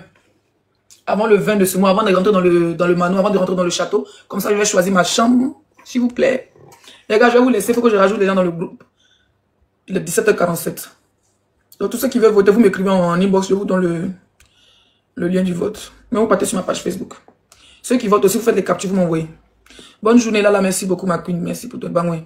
Avant le 20 de ce mois, avant de rentrer dans le manoir, avant de rentrer dans le château. Comme ça, je vais choisir ma chambre, s'il vous plaît. Les gars, je vais vous laisser. Il faut que je rajoute les gens dans le groupe. Il est 17h47. Donc, tous ceux qui veulent voter, vous m'écrivez en inbox. Je vous donne le lien du vote. Mais vous partez sur ma page Facebook. Ceux qui votent aussi, vous faites les captures, vous m'envoyez. Bonne journée, là, merci beaucoup, ma queen. Merci pour tout. Bang, ouais.